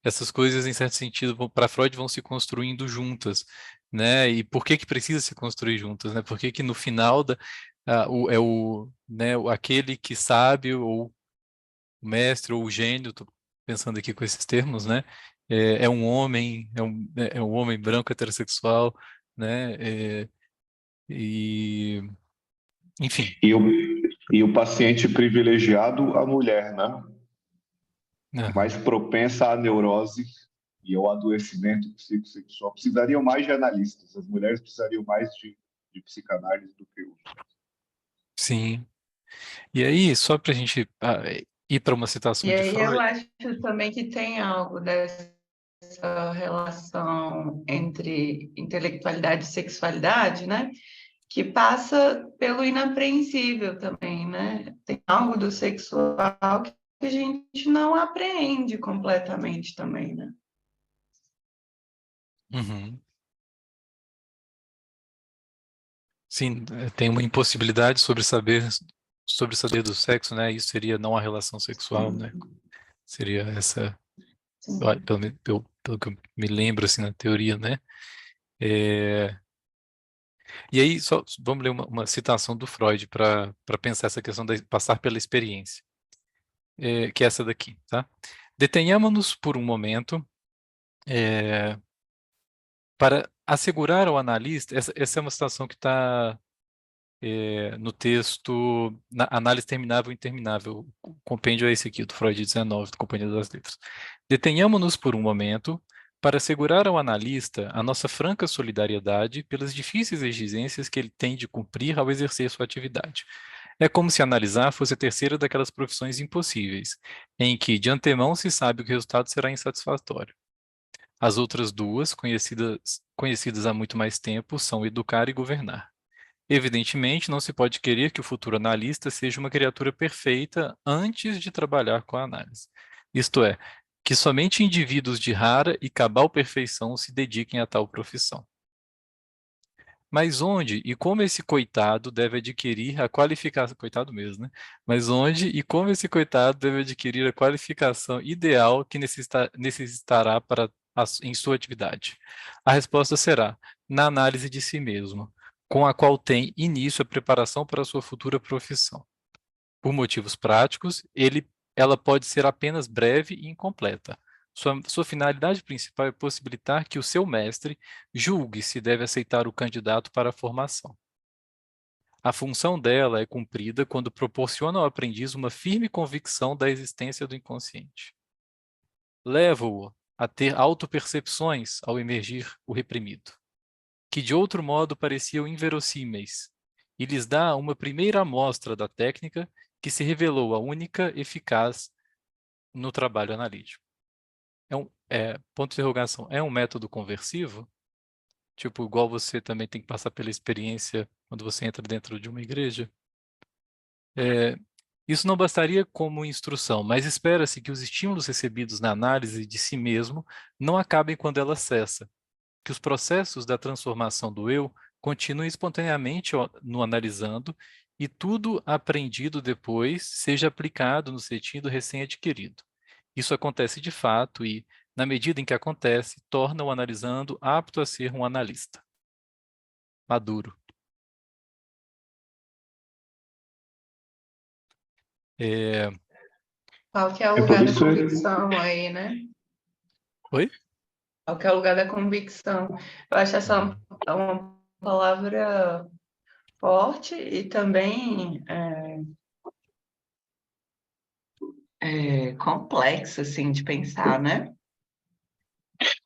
essas coisas, em certo sentido, para Freud vão se construindo juntas, né? E por que que precisa se construir juntas, né? Por que que no final né, aquele que sabe, ou o mestre, ou o gênio, estou pensando aqui com esses termos, né? É um homem, é um homem branco heterossexual, né? E enfim. E o paciente privilegiado, a mulher, né? mais propensa à neurose e ao adoecimento psicossexual. Precisariam mais de analistas, as mulheres precisariam mais de psicanálise do que os homens. Sim. E aí, só para a gente ir para uma citação E de aí eu Freud. acho também que tem algo dessa relação entre intelectualidade e sexualidade, né? Que passa pelo inapreensível também, né? Tem algo do sexual que a gente não apreende completamente também, né? Uhum. Sim, tem uma impossibilidade sobre saber do sexo, né? Isso seria não a relação sexual, né? Seria essa, pelo que eu me lembro assim na teoria, né? E aí só vamos ler uma citação do Freud para pensar essa questão de passar pela experiência, que é essa daqui, tá? Detenhamos-nos por um momento para assegurar ao analista, essa é uma citação que está no texto Análise Terminável e Interminável, o compêndio é esse aqui, do Freud 19, do Companhia das Letras. Detenhamos-nos por um momento para assegurar ao analista a nossa franca solidariedade pelas difíceis exigências que ele tem de cumprir ao exercer sua atividade. É como se analisar fosse a terceira daquelas profissões impossíveis, em que de antemão se sabe que o resultado será insatisfatório. As outras duas, conhecidas há muito mais tempo, são educar e governar. Evidentemente, não se pode querer que o futuro analista seja uma criatura perfeita antes de trabalhar com a análise. Isto é, que somente indivíduos de rara e cabal perfeição se dediquem a tal profissão. Mas onde e como esse coitado deve adquirir a qualificação, coitado mesmo, né? Mas onde e como esse coitado deve adquirir a qualificação ideal que necessitará em sua atividade? A resposta será na análise de si mesmo, com a qual tem início a preparação para a sua futura profissão. Por motivos práticos, ela pode ser apenas breve e incompleta. Sua finalidade principal é possibilitar que o seu mestre julgue se deve aceitar o candidato para a formação. A função dela é cumprida quando proporciona ao aprendiz uma firme convicção da existência do inconsciente. Leva-o a ter autopercepções ao emergir o reprimido, que de outro modo pareciam inverossímeis, e lhes dá uma primeira amostra da técnica que se revelou a única eficaz no trabalho analítico. Ponto de interrogação, é um método conversivo? Tipo, igual você também tem que passar pela experiência quando você entra dentro de uma igreja? Isso não bastaria como instrução, mas espera-se que os estímulos recebidos na análise de si mesmo não acabem quando ela cessa, que os processos da transformação do eu continuem espontaneamente no analisando e tudo aprendido depois seja aplicado no sentido recém-adquirido. Isso acontece de fato e, na medida em que acontece, torna o analisando apto a ser um analista. Maduro. Qual que é o lugar da convicção aí, né? Oi? Qual que é o lugar da convicção? Eu acho essa uma palavra forte e também complexa, assim, de pensar, né?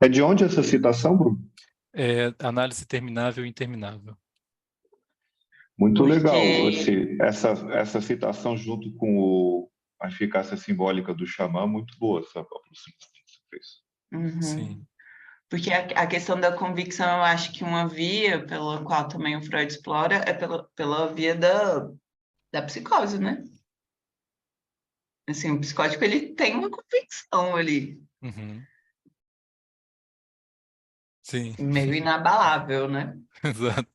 É de onde essa citação, Bruno? Análise terminável e interminável. Muito legal essa citação junto com a eficácia simbólica do xamã, muito boa essa aproximação que você fez. Uhum. Sim. Porque a questão da convicção, eu acho que uma via pela qual também o Freud explora é pela via da psicose, né? Assim, o psicótico, ele tem uma convicção ali. Uhum. Sim. Meio inabalável, né? Exato.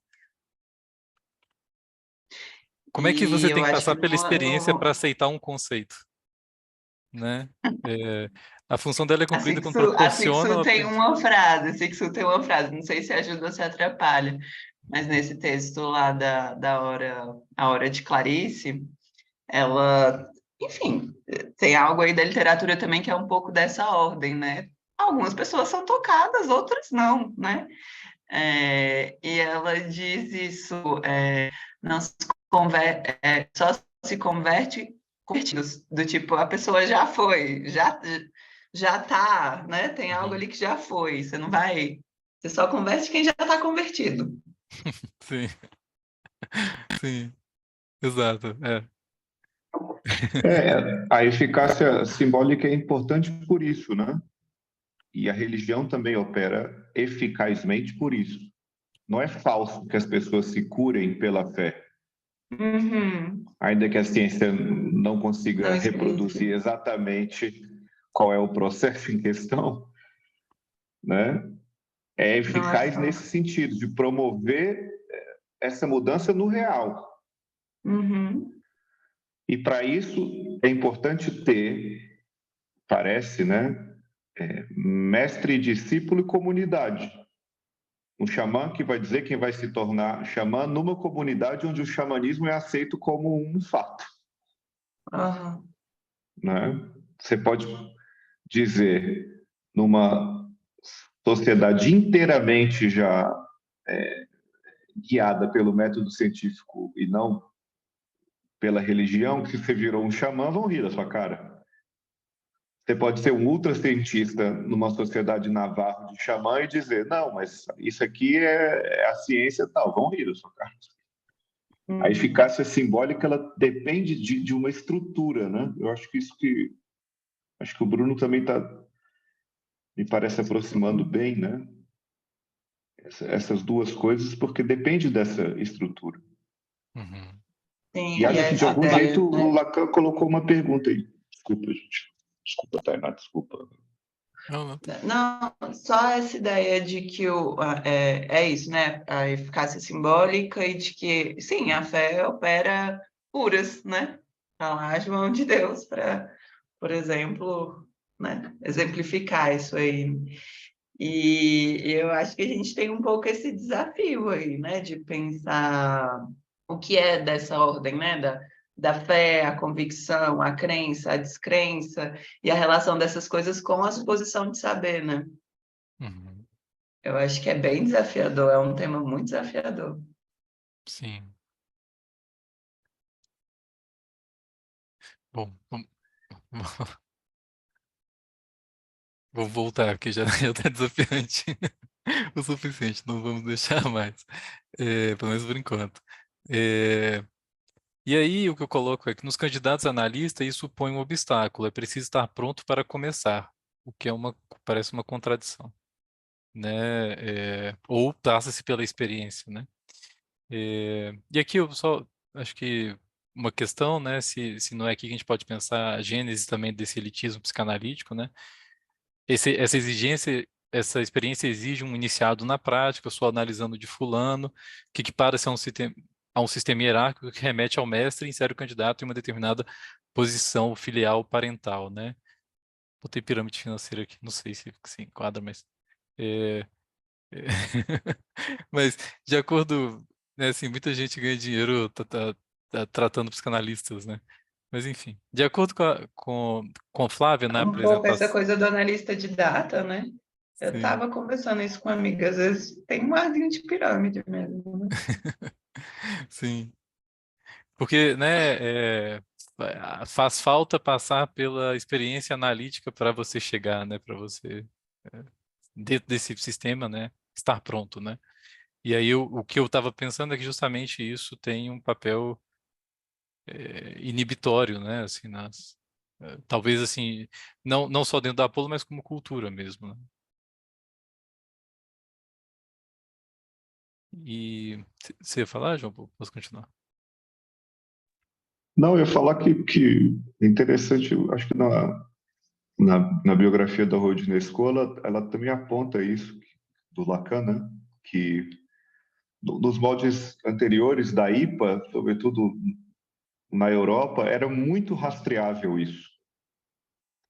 Como é que você tem que passar pela experiência para aceitar um conceito? Né? A função dela é cumprida quando proporciona... A Sixu tem uma frase, não sei se ajuda ou se atrapalha, mas nesse texto lá A Hora de Clarice, ela, enfim, tem algo aí da literatura também que é um pouco dessa ordem, né? Algumas pessoas são tocadas, outras não, né? E ela diz isso, não se só se converte convertidos, do tipo, a pessoa já foi, já tá, né? Tem algo ali que já foi. Você não vai... Você só converte quem já está convertido. Sim, sim, exato, A eficácia simbólica é importante por isso, né? E a religião também opera eficazmente por isso. Não é falso que as pessoas se curem pela fé, Uhum. ainda que a ciência não consiga Não reproduzir exatamente qual é o processo em questão, né? É Não é eficaz falso. nesse sentido, de promover essa mudança no real. Uhum. E para isso é importante ter, parece, né? Mestre, discípulo e comunidade. Um xamã que vai dizer quem vai se tornar xamã numa comunidade onde o xamanismo é aceito como um fato. Uhum. Né? Você pode dizer, numa sociedade inteiramente já guiada pelo método científico e não pela religião, que você virou um xamã, vão rir da sua cara. Você pode ser um ultracientista numa sociedade navarro de xamã e dizer, não, mas isso aqui é a ciência tal, vão rir da sua cara. Uhum. A eficácia simbólica, ela depende de uma estrutura, né? Eu acho que acho que o Bruno também está, me parece, aproximando bem, né? Essas duas coisas, porque depende dessa estrutura. Uhum. Sim, E e acho que, de essa algum ideia, jeito, o né? Lacan colocou uma pergunta aí. Desculpa, gente. Desculpa, Tainá, desculpa. Não. Não, só essa ideia de que é isso, né? A eficácia simbólica e de que, sim, a fé opera puras, né? Tá lá as mãos de Deus para, por exemplo, né? Exemplificar isso aí. E eu acho que a gente tem um pouco esse desafio aí, né? De pensar o que é dessa ordem, né? Da fé, a convicção, a crença, a descrença e a relação dessas coisas com a suposição de saber, né? Uhum. Eu acho que é bem desafiador, é um tema muito desafiador. Sim. Bom, vou voltar, que já está desafiante o suficiente, não vamos deixar mais, pelo menos por enquanto. E aí, o que eu coloco é que nos candidatos a analista, isso põe um obstáculo, é preciso estar pronto para começar, o que parece uma contradição, né? Ou passa-se pela experiência, né? E aqui eu só acho que uma questão, né? Se não é aqui que a gente pode pensar a gênese também desse elitismo psicanalítico, né? Essa exigência, essa experiência exige um iniciado na prática, eu sou analisando de fulano, que equipara-se a um sistema hierárquico que remete ao mestre e insere o candidato em uma determinada posição filial parental, né? Botei pirâmide financeira aqui, não sei se enquadra, mas... é, é, mas, de acordo, né, assim, muita gente ganha dinheiro tá tratando psicanalistas, né? Mas, enfim, de acordo com Flávia na Um pouco essa apresentação... coisa do analista de data, né? Eu Sim. estava conversando isso com uma amiga, às vezes tem um arzinho de pirâmide mesmo, né? Sim, porque, né, faz falta passar pela experiência analítica para você chegar, né, para você, é, dentro desse sistema, né, estar pronto, né? E aí o que eu estava pensando é que justamente isso tem um papel inibitório, né, assim, talvez assim, não só dentro da Apolo, mas como cultura mesmo, né? E você ia falar, João? Posso continuar? Não, eu ia falar que é interessante, eu acho que na biografia da Rodinei Escola, ela também aponta isso, do Lacan, né? Que nos moldes anteriores da IPA, sobretudo na Europa, era muito rastreável isso.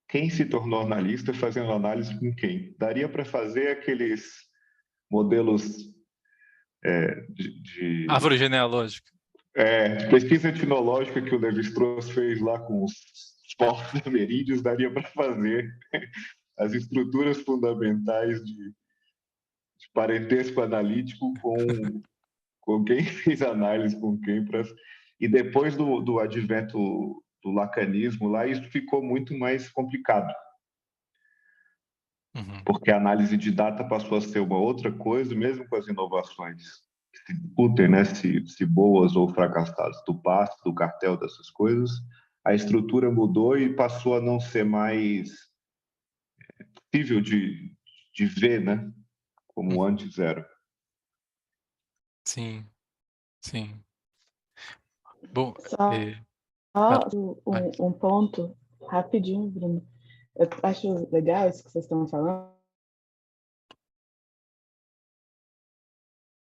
Quem se tornou analista fazendo análise com quem? Daria para fazer aqueles modelos Árvore genealógica. de pesquisa etnológica que o Levi-Strauss fez lá com os povos ameríndios, daria para fazer as estruturas fundamentais de parentesco analítico com quem fez análise com quem. E depois do advento do lacanismo lá, isso ficou muito mais complicado, porque a análise de data passou a ser uma outra coisa, mesmo com as inovações que se discutem, né, se boas ou fracassadas, do passe, do cartel, dessas coisas, a estrutura mudou e passou a não ser mais possível de ver, né, como antes era. Sim, sim. Bom, Só um ponto rapidinho, Bruno. Eu acho legal isso que vocês estão falando,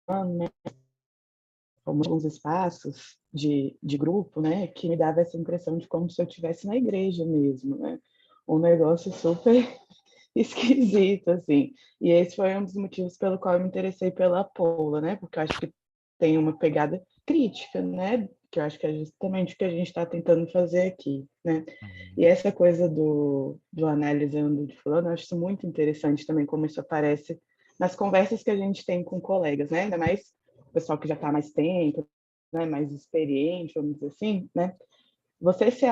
né? Como alguns espaços de grupo, né? Que me dava essa impressão de como se eu estivesse na igreja mesmo, né? Um negócio super esquisito, assim. E esse foi um dos motivos pelo qual eu me interessei pela Paula, né? Porque eu acho que tem uma pegada crítica, né? Que eu acho que é justamente o que a gente está tentando fazer aqui, né? E essa coisa do analisando de fulano, eu acho isso muito interessante também, como isso aparece nas conversas que a gente tem com colegas, né? Ainda mais o pessoal que já está há mais tempo, né? Mais experiente, vamos dizer assim, né? Você se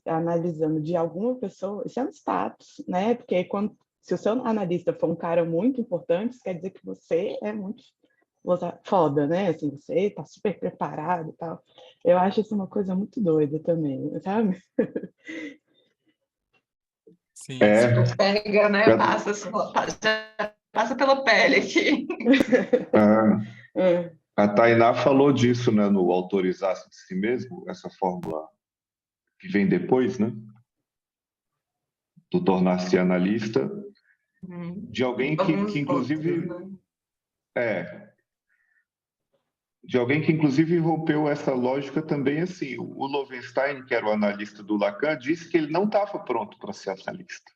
analisando de alguma pessoa, isso é um status, né? Porque se o seu analista for um cara muito importante, isso quer dizer que você é muito foda, né? Assim, você tá super preparado e tal. Eu acho isso uma coisa muito doida também, sabe? sim, Tipo, pega, né? Passa pela pele aqui. A Tainá falou disso, né, no Autorizar-se de Si Mesmo, essa fórmula que vem depois, né, do tornar-se analista, de alguém que inclusive de alguém que inclusive rompeu essa lógica também assim. O Lowenstein, que era o analista do Lacan, disse que ele não estava pronto para ser analista.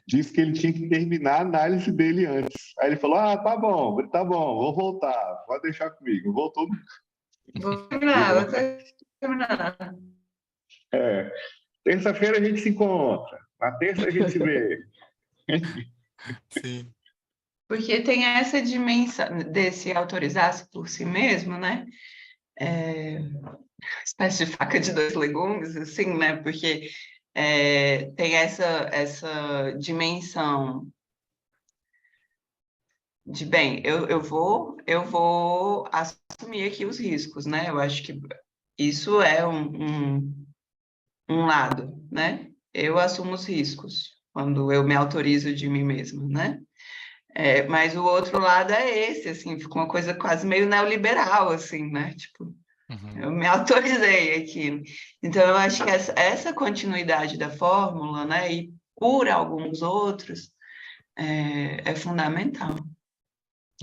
Disse que ele tinha que terminar a análise dele antes. Aí ele falou: tá bom, vou voltar, pode deixar comigo. Voltou. Vou terminar. Terça-feira a gente se encontra, na terça a gente se vê. Sim. Porque tem essa dimensão desse autorizar-se por si mesmo, né? Espécie de faca de dois legumes, assim, né? Porque tem essa dimensão de, bem, eu vou assumir aqui os riscos, né? Eu acho que isso é um lado, né? Eu assumo os riscos quando eu me autorizo de mim mesma, né? Mas o outro lado é esse, assim, fica uma coisa quase meio neoliberal, assim, né? Tipo, eu me autorizei aqui. Então, eu acho que essa continuidade da fórmula, né? E por alguns outros, é fundamental.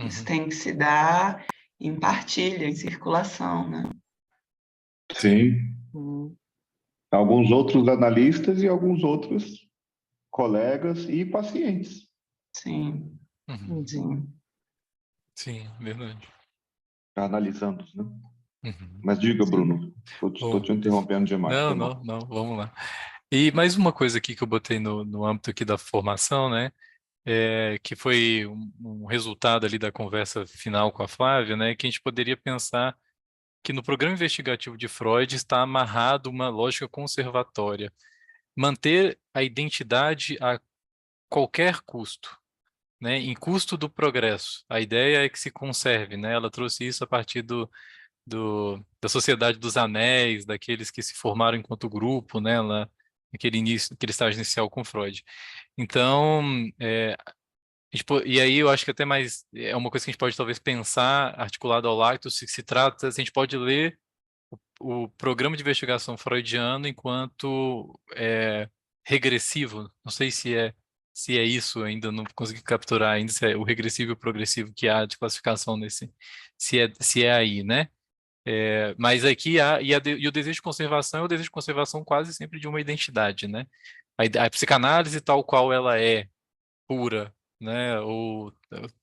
Isso tem que se dar em partilha, em circulação, né? Sim. Alguns outros analistas e alguns outros colegas e pacientes. Sim, sim. Sim, verdade. Analisando, né? Mas diga, Bruno, estou te interrompendo demais. Não, vamos lá. E mais uma coisa aqui que eu botei no âmbito aqui da formação, né? Que foi um resultado ali da conversa final com a Flávia, né? Que a gente poderia pensar que no programa investigativo de Freud está amarrado uma lógica conservatória. Manter a identidade a qualquer custo, né? Em custo do progresso. A ideia é que se conserve, né? Ela trouxe isso a partir da Sociedade dos Anéis, daqueles que se formaram enquanto grupo, né? Lá, naquele estágio inicial com Freud. Então, e aí eu acho que até mais é uma coisa que a gente pode talvez pensar articulado ao Lacto, se trata, se a gente pode ler o programa de investigação freudiano enquanto regressivo. Não sei se é isso, ainda não consegui capturar ainda se é o regressivo e o progressivo que há de classificação nesse, se é aí, né? Mas aqui e o desejo de conservação é o desejo de conservação quase sempre de uma identidade, né? A psicanálise tal qual ela é, pura, né? Ou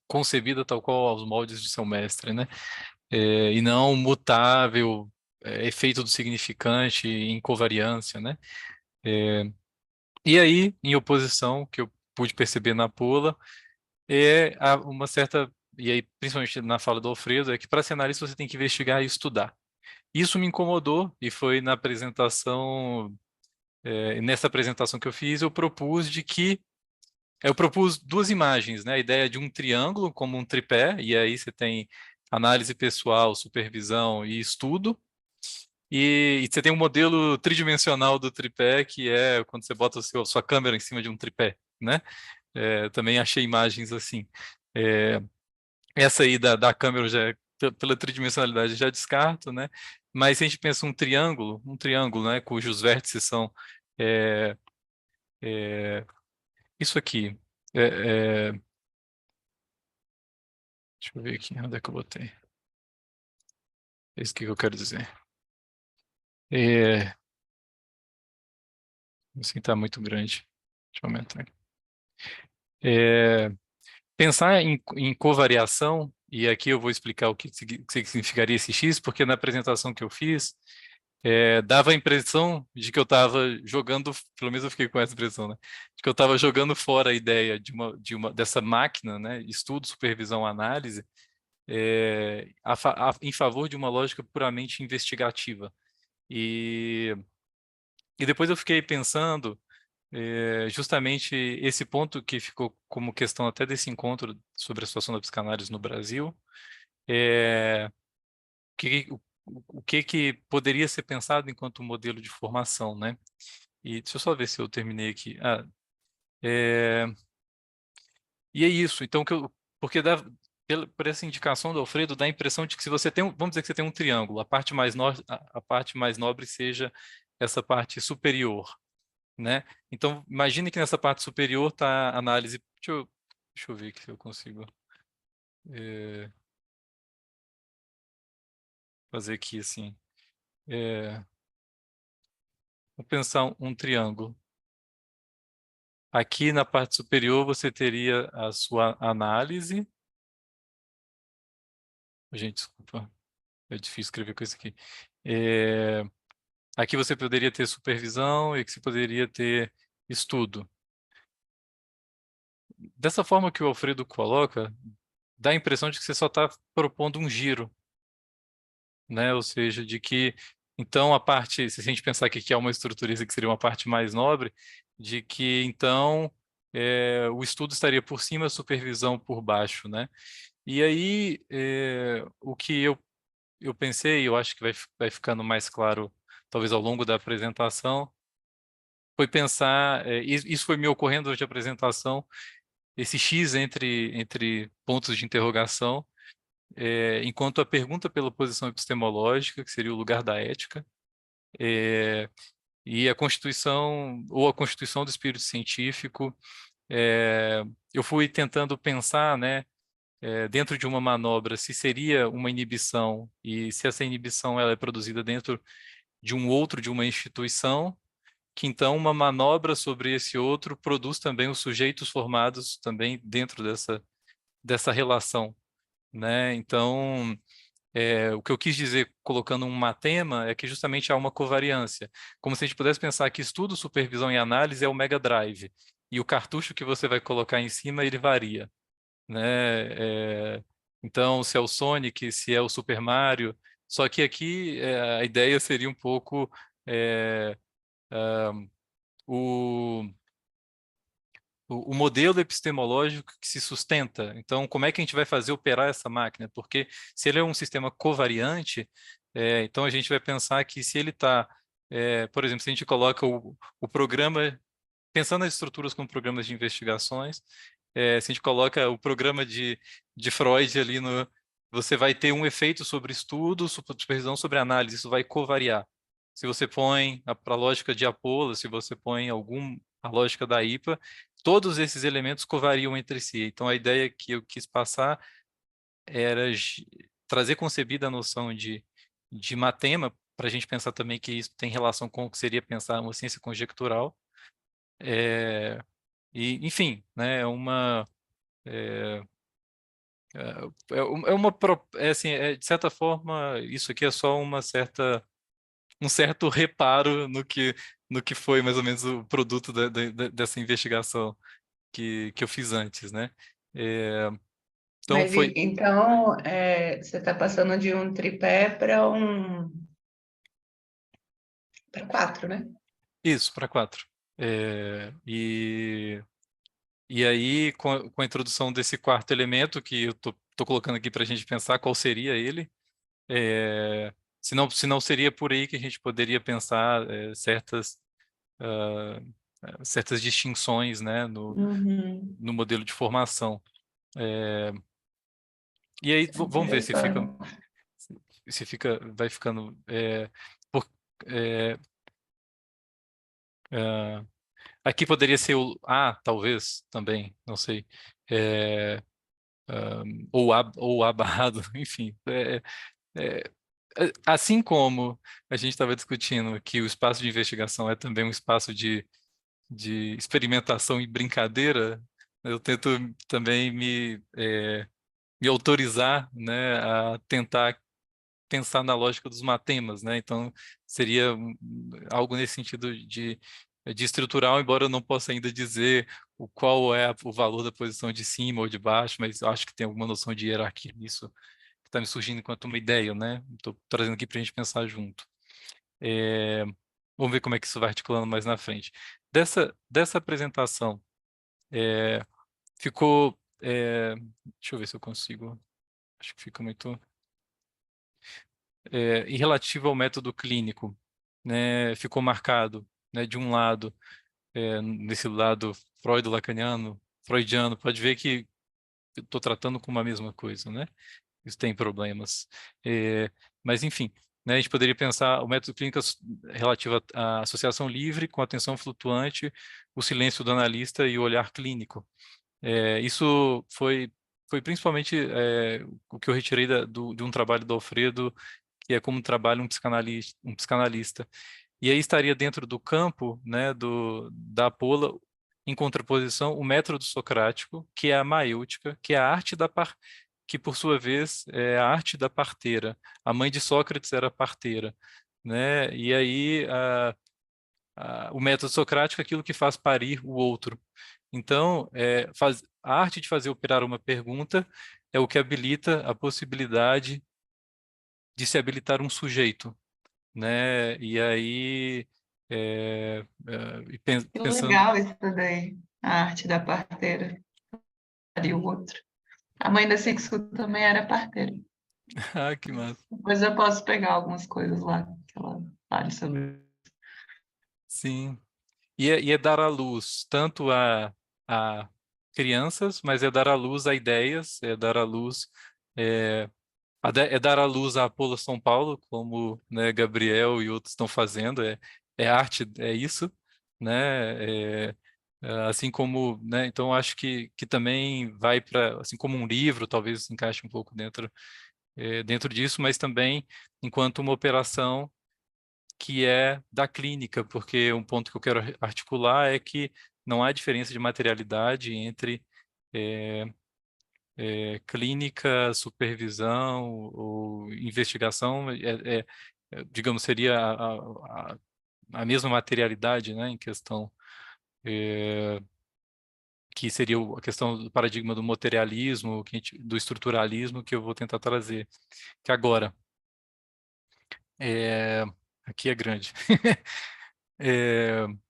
concebida tal qual aos moldes de seu mestre, né? E não mutável, efeito do significante, incovariância, né? E aí, em oposição, que eu pude perceber na Pula, uma certa, e aí principalmente na fala do Alfredo, é que para ser analista você tem que investigar e estudar. Isso me incomodou e foi na apresentação, nessa apresentação que eu fiz, eu propus duas imagens, né? A ideia de um triângulo como um tripé, e aí você tem análise pessoal, supervisão e estudo. E você tem um modelo tridimensional do tripé, que é quando você bota sua câmera em cima de um tripé, né? Também achei imagens assim. Essa aí da câmera, pela tridimensionalidade, já descarto, né? Mas se a gente pensa um triângulo, né? Cujos vértices são é, isso aqui. Deixa eu ver aqui, onde é que eu botei? É isso que eu quero dizer. Assim está muito grande. Deixa eu aumentar aqui. Pensar em covariação, e aqui eu vou explicar o que significaria esse X, porque na apresentação que eu fiz, dava a impressão de que eu estava jogando, pelo menos eu fiquei com essa impressão, né? De que eu estava jogando fora a ideia dessa máquina, né? Estudo, supervisão, análise, em favor de uma lógica puramente investigativa. E depois eu fiquei pensando justamente esse ponto que ficou como questão até desse encontro sobre a situação da psicanálise no Brasil, o que poderia ser pensado enquanto um modelo de formação, né? E deixa eu só ver se eu terminei aqui. E é isso. Então, porque por essa indicação do Alfredo, dá a impressão de que se você tem, vamos dizer que você tem um triângulo, a parte mais nobre seja essa parte superior, né? Então, imagine que nessa parte superior está a análise. Deixa eu ver aqui se eu consigo fazer aqui assim. Vou pensar um triângulo. Aqui na parte superior você teria a sua análise. Gente, desculpa, é difícil escrever com isso aqui. Aqui você poderia ter supervisão e aqui você poderia ter estudo. Dessa forma que o Alfredo coloca, dá a impressão de que você só está propondo um giro, né? Ou seja, de que, então, a parte, se a gente pensar que aqui é uma estrutura, que seria uma parte mais nobre, de que, então, o estudo estaria por cima, a supervisão por baixo, né? E aí, o que eu pensei, eu acho que vai ficando mais claro, talvez ao longo da apresentação, foi pensar, isso foi me ocorrendo durante a apresentação, esse X entre pontos de interrogação, enquanto a pergunta pela posição epistemológica, que seria o lugar da ética, e a Constituição, ou a Constituição do espírito científico, eu fui tentando pensar, né, dentro de uma manobra, se seria uma inibição, e se essa inibição ela é produzida dentro de uma instituição, que então uma manobra sobre esse outro produz também os sujeitos formados também dentro dessa relação, né? Então, o que eu quis dizer colocando um matema é que justamente há uma covariância, como se a gente pudesse pensar que estudo, supervisão e análise é o Mega Drive, e o cartucho que você vai colocar em cima, ele varia, né? Então, se é o Sonic, se é o Super Mario, só que aqui a ideia seria um pouco o, o modelo epistemológico que se sustenta. Então, como é que a gente vai fazer operar essa máquina? Porque se ele é um sistema covariante, então a gente vai pensar que se ele está, por exemplo, se a gente coloca o programa, pensando nas estruturas como programas de investigações, se a gente coloca o programa de Freud ali você vai ter um efeito sobre estudo, supervisão sobre análise, isso vai covariar. Se você põe para a lógica de Apollo, se você põe a lógica da IPA, todos esses elementos covariam entre si. Então, a ideia que eu quis passar era trazer concebida a noção de matema, para a gente pensar também que isso tem relação com o que seria pensar uma ciência conjectural. E, enfim, né, assim, de certa forma, isso aqui é só um certo reparo no que foi mais ou menos o produto dessa investigação que eu fiz antes, né? Então Mas foi então você está passando de um tripé para Para 4, né? Isso, para 4. E aí, com a introdução desse quarto elemento, que eu tô colocando aqui para a gente pensar qual seria ele, se não seria por aí que a gente poderia pensar certas distinções, né, no modelo de formação. E aí, vamos ver se vai ficando... por, é, aqui poderia ser o A, talvez, também, não sei. Ou A barrado, enfim. Assim como a gente estava discutindo que o espaço de investigação é também um espaço de experimentação e brincadeira, eu tento também me autorizar, né, a tentar pensar na lógica dos matemas, né? Então, seria algo nesse sentido de estrutural, embora eu não possa ainda dizer qual é o valor da posição de cima ou de baixo, mas eu acho que tem alguma noção de hierarquia nisso que está me surgindo enquanto uma ideia, né? Estou trazendo aqui para a gente pensar junto. Vamos ver como é que isso vai articulando mais na frente. Dessa apresentação, ficou... deixa eu ver se eu consigo... Acho que fica muito... em relativo ao método clínico, né, ficou marcado, né, de um lado, nesse lado freudiano, pode ver que eu estou tratando com uma mesma coisa, né? Isso tem problemas. Mas, enfim, né, a gente poderia pensar o método clínico relativo à associação livre com atenção flutuante, o silêncio do analista e o olhar clínico. Isso foi principalmente o que eu retirei de um trabalho do Alfredo, que é como trabalha um psicanalista. E aí estaria dentro do campo, né, da Apola, em contraposição, o método socrático, que é a maêutica, que é a arte que por sua vez é a arte da parteira. A mãe de Sócrates era parteira, né? E aí o método socrático é aquilo que faz parir o outro. Então, a arte de fazer operar uma pergunta é o que habilita a possibilidade de se habilitar um sujeito, né? E aí, Que pensando... legal isso daí, a arte da parteira e o outro. A mãe da Sixu também era parteira. Ah, que massa. Depois eu posso pegar algumas coisas lá que ela fale sobre. Sim. E é dar à luz tanto a crianças, mas é dar à luz a ideias, é dar à luz... é dar à luz a Apolo São Paulo, como, né, Gabriel e outros estão fazendo, é arte, é isso, né? Assim como, né? Então acho que também vai para, assim como um livro, talvez se encaixe um pouco dentro disso, mas também enquanto uma operação que é da clínica, porque um ponto que eu quero articular é que não há diferença de materialidade entre clínica, supervisão ou investigação, digamos, seria a mesma materialidade, né, em questão, que seria a questão do paradigma do materialismo, do estruturalismo, que eu vou tentar trazer. Que agora, aqui é grande.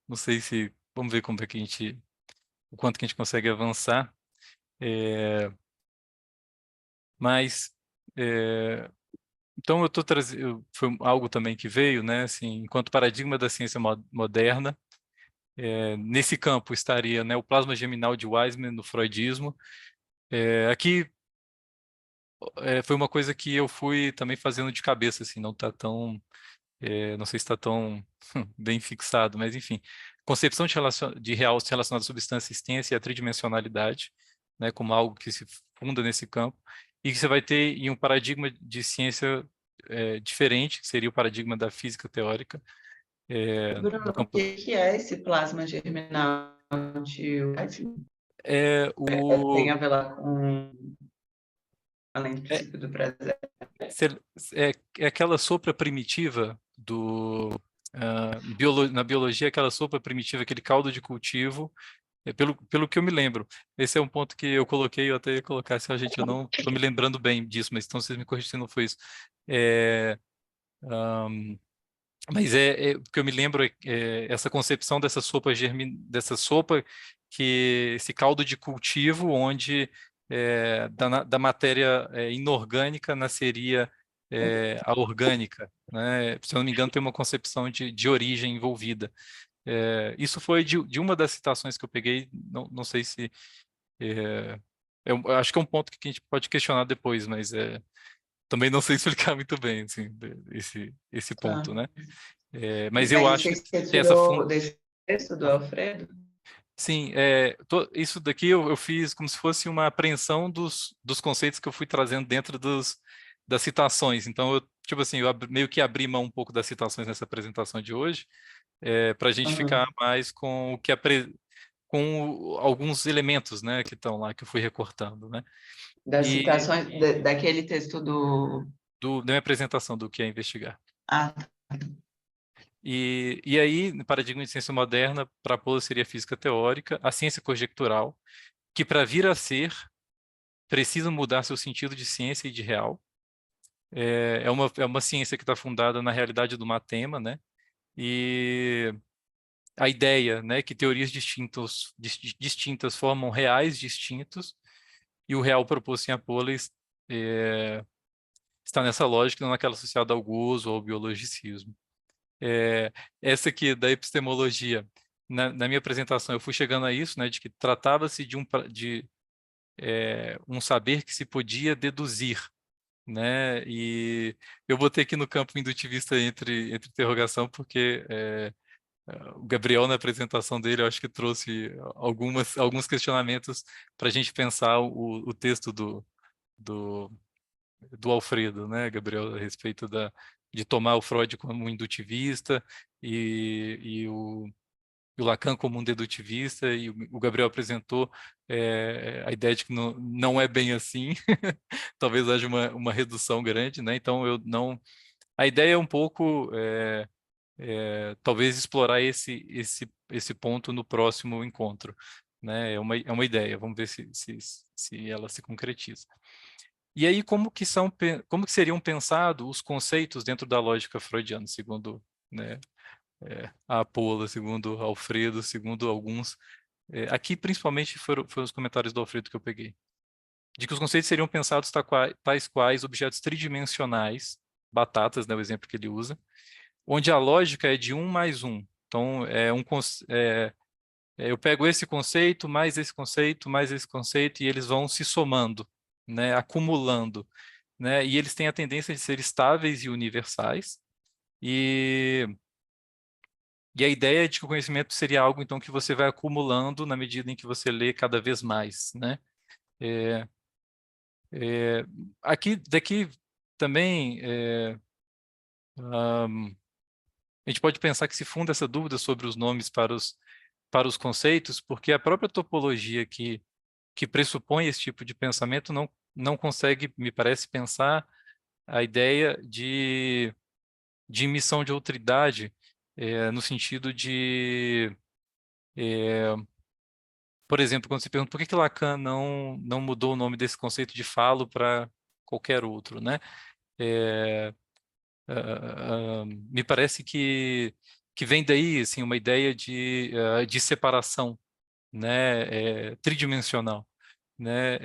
Não sei se... Vamos ver como é que o quanto que a gente consegue avançar. Mas... Então, eu estou trazendo... Foi algo também que veio, né? Assim, enquanto paradigma da ciência moderna, nesse campo estaria, né, o plasma geminal de Weismann no freudismo. Aqui foi uma coisa que eu fui também fazendo de cabeça, assim, não está tão... não sei se está tão bem fixado, mas enfim. Concepção de real relacionada à substância, existência e a tridimensionalidade, né, como algo que se funda nesse campo, e que você vai ter em um paradigma de ciência diferente, que seria o paradigma da física teórica, Bruno, do o campo... que é esse plasma germinal de Weissman? O, Tem a ver lá com, além do é, princípio do prazer? é aquela sopra primitiva na biologia, aquela sopa primitiva, aquele caldo de cultivo, pelo que eu me lembro. Esse é um ponto que eu coloquei, eu até ia colocar, se a gente, eu não estou me lembrando bem disso, mas então vocês me corrigem se não foi isso. Mas o que eu me lembro essa concepção dessa sopa que esse caldo de cultivo onde da matéria inorgânica nasceria a orgânica, né? Se eu não me engano, tem uma concepção de origem envolvida. Isso foi de uma das citações que eu peguei, não sei se... eu acho que é um ponto que a gente pode questionar depois, mas também não sei explicar muito bem assim, esse Tá. ponto, né? Mas eu Mas acho que você tem essa tirou desse texto do Alfredo? Sim, isso daqui eu fiz como se fosse uma apreensão dos conceitos que eu fui trazendo dentro das citações. Então, tipo assim, meio que abri mão um pouco das citações nessa apresentação de hoje, para a gente ficar mais com com alguns elementos, né, que estão lá, que eu fui recortando, né? Das E citações daquele texto do... da minha apresentação do que é investigar. Ah, E aí, no paradigma de ciência moderna, para Apolo seria a física teórica, a ciência conjectural, que para vir a ser precisa mudar seu sentido de ciência e de real. É uma ciência que está fundada na realidade do matema, né? E a ideia, né, que teorias distintas formam reais distintos, e o real proposto em Apolo está nessa lógica, não naquela associada ao gozo ou ao biologicismo. Essa aqui da epistemologia, na minha apresentação, eu fui chegando a isso, né, de que tratava-se de um saber que se podia deduzir, né? E eu botei aqui no campo indutivista entre interrogação, porque o Gabriel, na apresentação dele, eu acho que trouxe alguns questionamentos para a gente pensar o texto do, do Alfredo, né, Gabriel, a respeito de tomar o Freud como um indutivista e o Lacan como um dedutivista, e o Gabriel apresentou a ideia de que não é bem assim, talvez haja uma redução grande, né? Então, a ideia é um pouco, talvez, explorar esse ponto no próximo encontro, né? É uma ideia, vamos ver se ela se concretiza. E aí, como que seriam pensados os conceitos dentro da lógica freudiana, segundo, né, a Apolo, segundo Alfredo, segundo alguns. Aqui, principalmente, foram os comentários do Alfredo que eu peguei. De que os conceitos seriam pensados tais quais objetos tridimensionais, batatas, né, o exemplo que ele usa, onde a lógica é de 1 mais 1. Então, eu pego esse conceito, mais esse conceito, mais esse conceito, e eles vão se somando, né, acumulando, né, e eles têm a tendência de ser estáveis e universais, e a ideia é de que o conhecimento seria algo, então, que você vai acumulando na medida em que você lê cada vez mais, né? Daqui também, a gente pode pensar que se funda essa dúvida sobre os nomes para os conceitos, porque a própria topologia que pressupõe esse tipo de pensamento não consegue, me parece, pensar a ideia de emissão de outra-idade, no sentido de... por exemplo, quando se pergunta por que Lacan não mudou o nome desse conceito de falo para qualquer outro, né? Me parece que vem daí assim, uma ideia de separação, né? Tridimensional, né?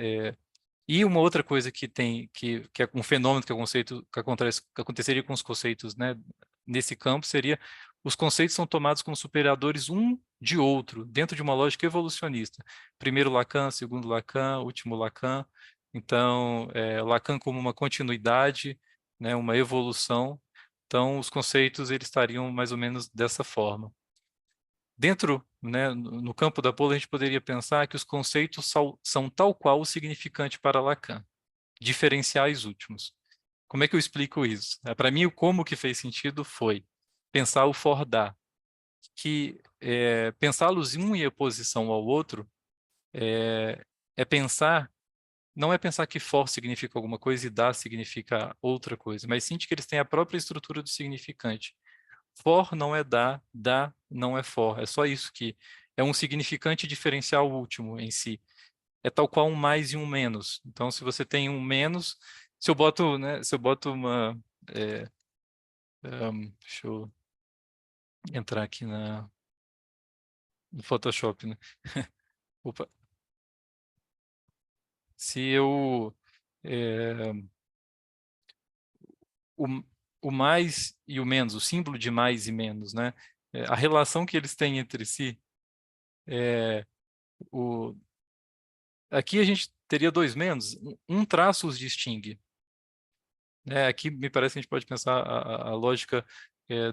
E uma outra coisa que é um fenômeno que aconteceria com os conceitos, né, nesse campo seria os conceitos são tomados como superadores um de outro, dentro de uma lógica evolucionista. Primeiro Lacan, segundo Lacan, último Lacan. Então, Lacan como uma continuidade, né, uma evolução. Então, os conceitos eles estariam mais ou menos dessa forma. Dentro, né, no campo da Apolo, a gente poderia pensar que os conceitos são tal qual o significante para Lacan, diferenciais últimos. Como é que eu explico isso? Para mim, o como que fez sentido foi pensar o for-da, que pensá-los um em oposição ao outro não é pensar que for significa alguma coisa e da significa outra coisa, mas sim que eles têm a própria estrutura do significante. For não é da não é for. É só isso que é um significante diferencial último em si. É tal qual um mais e um menos. Então, se você tem um menos, se eu boto uma... deixa eu entrar aqui no Photoshop, né? Opa. Se eu... o, o mais e o menos, o símbolo de mais e menos, né? A relação que eles têm entre si, aqui a gente teria dois menos, um traço os distingue. Aqui me parece que a gente pode pensar a lógica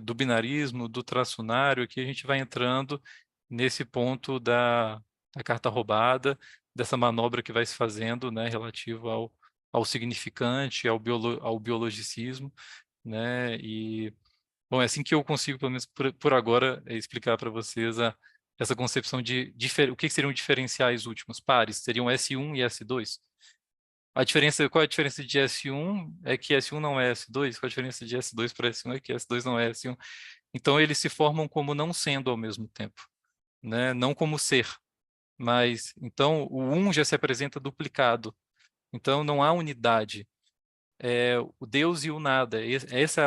do binarismo, do traçunário, aqui a gente vai entrando nesse ponto da carta roubada, dessa manobra que vai se fazendo, né, relativo ao significante, ao biologicismo, né, e, bom, é assim que eu consigo, pelo menos por agora, explicar para vocês essa concepção de o que seriam diferenciais últimos, pares, seriam S1 e S2. Qual é a diferença de S1 é que S1 não é S2, qual a diferença de S2 para S1 é que S2 não é S1. Então, eles se formam como não sendo ao mesmo tempo, né? Não como ser, mas, então, o 1 já se apresenta duplicado, então não há unidade, é o Deus e o nada, essa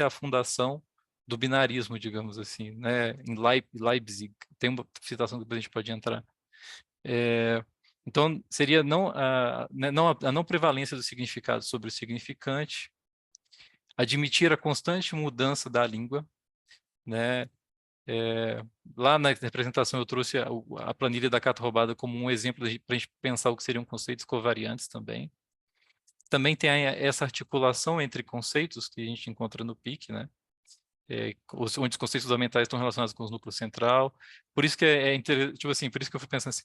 é a fundação do binarismo, digamos assim, né? Em Leipzig, tem uma citação que a gente pode entrar. Então, seria a não prevalência do significado sobre o significante, admitir a constante mudança da língua, né? Lá na representação eu trouxe a planilha da carta roubada como um exemplo para a gente pensar o que seriam conceitos covariantes também. Também tem essa articulação entre conceitos que a gente encontra no PIC, né? Onde os conceitos fundamentais estão relacionados com os núcleos central. Por isso que tipo assim, por isso que eu fui pensando assim,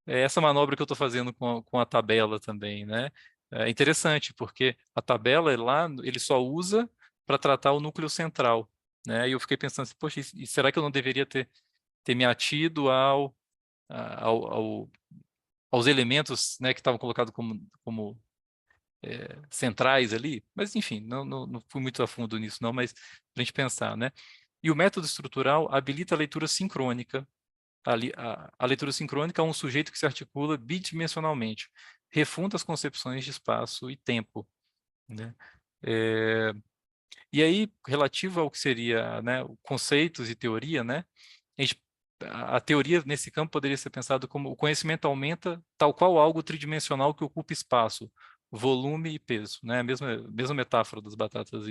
essa manobra que eu estou fazendo com a tabela também, né? É interessante, porque a tabela lá, ele só usa para tratar o núcleo central, né? E eu fiquei pensando assim, poxa, e será que eu não deveria ter me atido aos elementos, né, que estavam colocados como centrais ali? Mas, enfim, não fui muito a fundo nisso, não, mas para a gente pensar, né? E o método estrutural habilita a leitura sincrônica. A leitura sincrônica é um sujeito que se articula bidimensionalmente, refunda as concepções de espaço e tempo, né? E aí, relativo ao que seria, né, conceitos e teoria, né, a teoria nesse campo poderia ser pensado como o conhecimento aumenta tal qual algo tridimensional que ocupa espaço, volume e peso, né? A mesma metáfora das batatas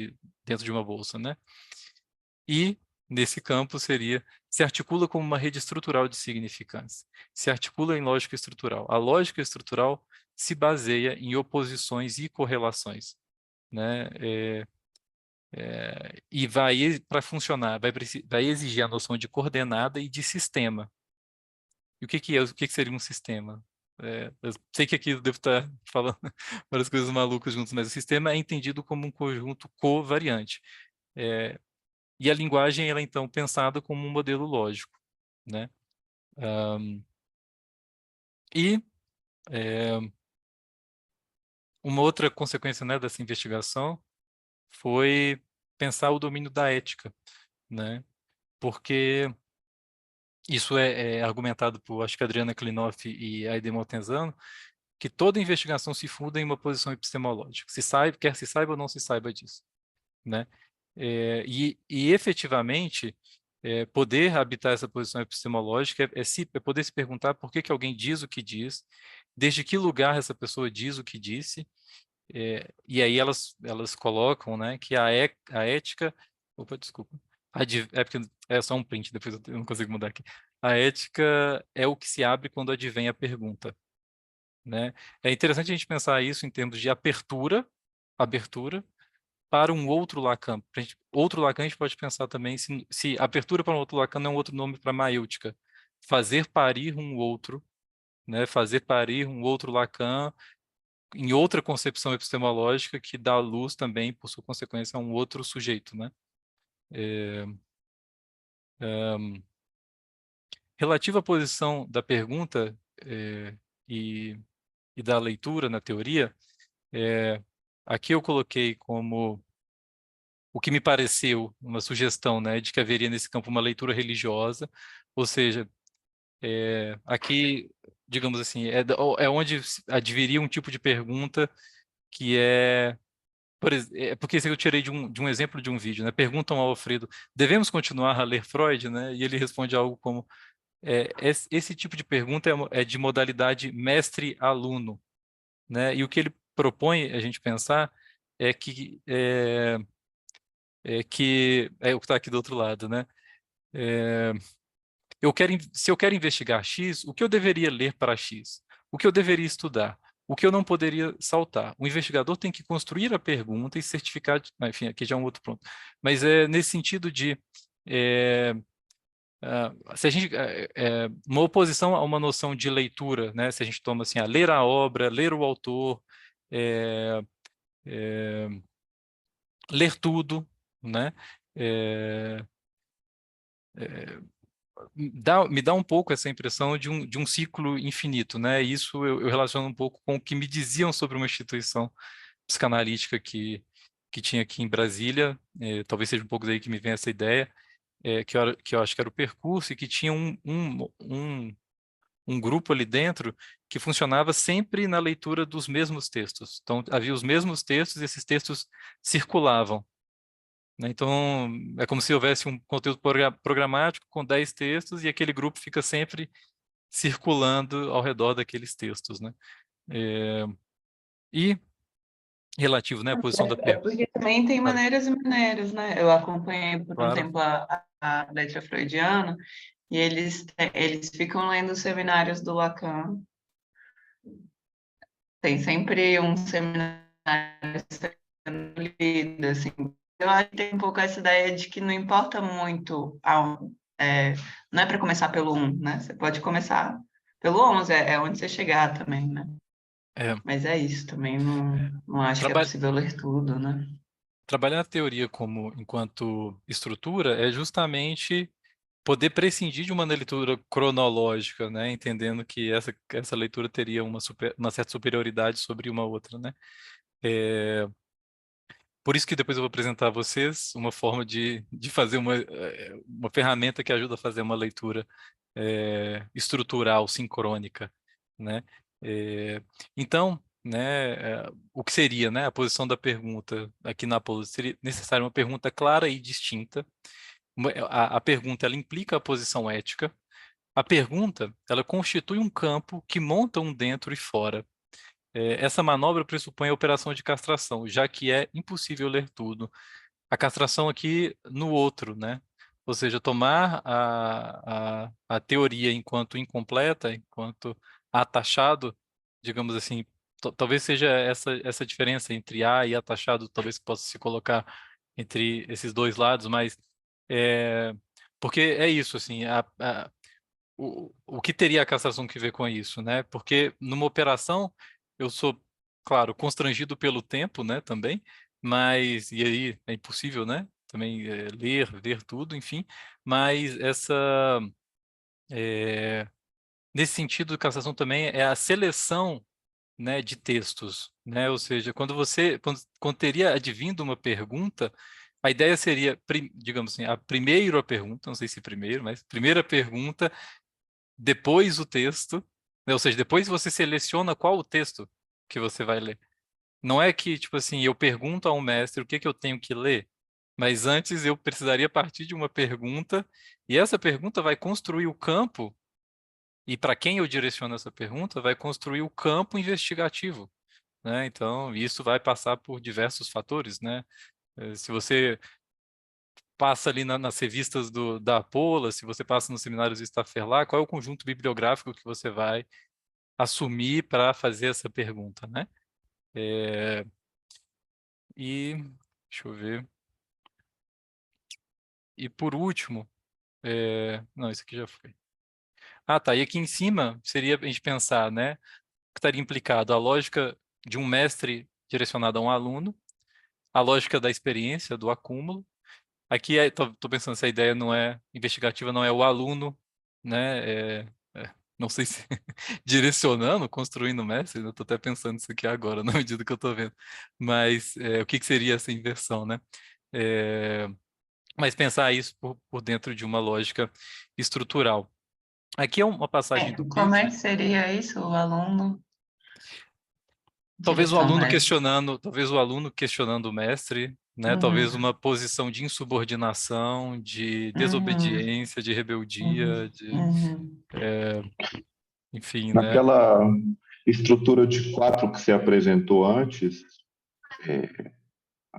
dentro de uma bolsa, né? E nesse campo se articula como uma rede estrutural de significância, se articula em lógica estrutural. A lógica estrutural se baseia em oposições e correlações, né? E para funcionar, vai exigir a noção de coordenada e de sistema. E o que seria um sistema? Eu sei que aqui eu devo estar falando várias coisas malucas juntos, mas o sistema é entendido como um conjunto covariante. E a linguagem ela é então pensada como um modelo lógico, né? E uma outra consequência, né, dessa investigação foi pensar o domínio da ética, né? Porque isso é argumentado por, acho que Adriana Klinoff e Aide Montezano, que toda investigação se funda em uma posição epistemológica, quer se saiba ou não se saiba disso, né? E efetivamente, poder habitar essa posição epistemológica é poder se perguntar por que alguém diz o que diz, desde que lugar essa pessoa diz o que disse, e aí elas colocam, né, que a ética... Opa, desculpa. Porque é só um print, depois eu não consigo mudar aqui. A ética é o que se abre quando advém a pergunta, né? É interessante a gente pensar isso em termos de abertura, para um outro Lacan. Outro Lacan a gente pode pensar também se abertura para um outro Lacan não é um outro nome para maêutica. Fazer parir um outro, né? Fazer parir um outro Lacan em outra concepção epistemológica que dá luz também, por sua consequência, a um outro sujeito, né? Relativa à posição da pergunta e da leitura na teoria, aqui eu coloquei como o que me pareceu uma sugestão, né, de que haveria nesse campo uma leitura religiosa, ou seja, aqui, digamos assim, é onde adviria um tipo de pergunta que é porque isso eu tirei de um exemplo de um vídeo, né? Perguntam ao Alfredo, devemos continuar a ler Freud, né? E ele responde algo como, esse tipo de pergunta é de modalidade mestre-aluno, né? E o que ele propõe a gente pensar é que é o que está aqui do outro lado, né? Se eu quero investigar X, o que eu deveria ler para X? O que eu deveria estudar? O que eu não poderia saltar? O investigador tem que construir a pergunta e certificar, enfim, aqui já é um outro ponto. Mas é nesse sentido de se a gente uma oposição a uma noção de leitura, né? Se a gente toma assim, a ler a obra, ler o autor, ler tudo, né? Me dá um pouco essa impressão de um ciclo infinito, né? Isso eu relaciono um pouco com o que me diziam sobre uma instituição psicanalítica que tinha aqui em Brasília, talvez seja um pouco daí que me vem essa ideia, que eu acho que era o Percurso, e que tinha um grupo ali dentro que funcionava sempre na leitura dos mesmos textos. Então, havia os mesmos textos e esses textos circulavam, né? Então, é como se houvesse um conteúdo programático com 10 textos e aquele grupo fica sempre circulando ao redor daqueles textos, né? E relativo, né, à posição da pergunta. Porque também tem maneiras e maneiras, né? Eu acompanhei por um tempo a letra freudiana e eles ficam lendo os seminários do Lacan. Tem sempre um seminário sendo lido, assim. Eu acho que tem um pouco essa ideia de que não importa muito, não é para começar pelo 1, né? Você pode começar pelo 11, é onde você chegar também, né? Mas é isso, também não acho que é possível ler tudo, né? Trabalhar a teoria enquanto estrutura é justamente poder prescindir de uma leitura cronológica, né? Entendendo que essa leitura teria uma certa superioridade sobre uma outra, né? Por isso que depois eu vou apresentar a vocês uma forma de fazer uma ferramenta que ajuda a fazer uma leitura estrutural, sincrônica, né? Então, né, o que seria, né, a posição da pergunta aqui na apologia? Seria necessária uma pergunta clara e distinta. A pergunta, ela implica a posição ética. A pergunta, ela constitui um campo que monta um dentro e fora. Essa manobra pressupõe a operação de castração, já que é impossível ler tudo. A castração aqui no outro, né? Ou seja, tomar a teoria enquanto incompleta, enquanto atachado, digamos assim, talvez seja essa diferença entre A e atachado, talvez possa se colocar entre esses dois lados, mas porque é isso, assim, o que teria a castração que ver com isso, né? Porque numa operação eu sou, claro, constrangido pelo tempo, né, também, mas, e aí é impossível, né, também ler tudo, enfim, mas nesse sentido, a castração também é a seleção, né, de textos, né, ou seja, quando teria advindo uma pergunta, a ideia seria, digamos assim, a primeira pergunta, não sei se primeiro, mas primeira pergunta, depois o texto, né, ou seja, depois você seleciona qual o texto que você vai ler. Não é que, tipo assim, eu pergunto ao mestre o que eu tenho que ler, mas antes eu precisaria partir de uma pergunta, e essa pergunta vai construir o campo, e para quem eu direciono essa pergunta, vai construir o campo investigativo, né? Então, isso vai passar por diversos fatores, né? Se você passa ali nas revistas da Apola, se você passa nos seminários do Stafford, qual é o conjunto bibliográfico que você vai assumir para fazer essa pergunta, né? E deixa eu ver. E por último, não, isso aqui já foi. Ah, tá. E aqui em cima seria a gente pensar, né? Que estaria implicado a lógica de um mestre direcionado a um aluno, a lógica da experiência, do acúmulo. Aqui estou pensando se a ideia não é investigativa, não é o aluno, né? Não sei se direcionando, construindo o mestre, eu estou até pensando isso aqui agora, na medida que eu estou vendo. Mas o que seria essa inversão, né? Mas pensar isso por dentro de uma lógica estrutural. Aqui é uma passagem do Como é Piaget. que seria isso, o aluno? talvez o direção aluno médica. questionando o mestre, né? Talvez uma posição de insubordinação, de Uhum, desobediência, de rebeldia, uhum, uhum, enfim, né? Naquela estrutura de 4 que você apresentou antes,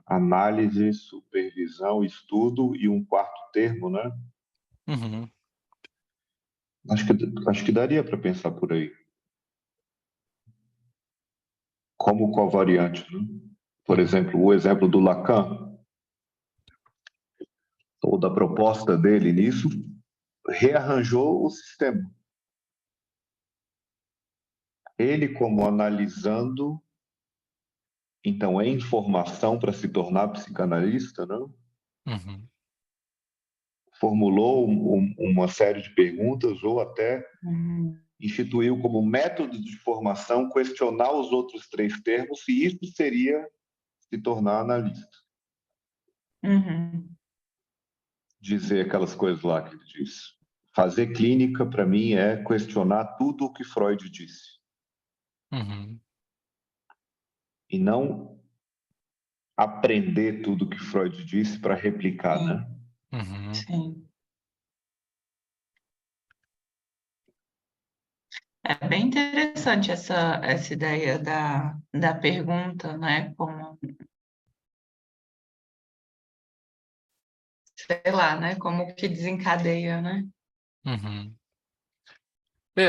análise, supervisão, estudo e um quarto termo, né? Uhum, Acho que daria para pensar por aí. Como covariante, né? Por uhum, exemplo, o exemplo do Lacan, ou da proposta dele nisso, rearranjou o sistema. Ele, como analisando, então, é informação para se tornar psicanalista, não? uhum, Formulou uma série de perguntas ou até uhum, instituiu como método de formação questionar os outros 3 termos se isso seria se tornar analista. uhum. Dizer aquelas coisas lá que ele diz. Fazer clínica, para mim, é questionar tudo o que Freud disse. uhum, E não aprender tudo o que Freud disse para replicar, Sim, né? uhum. sim. É bem interessante essa ideia da pergunta, né? Como, sei lá, né? Como que desencadeia, né? Uhum.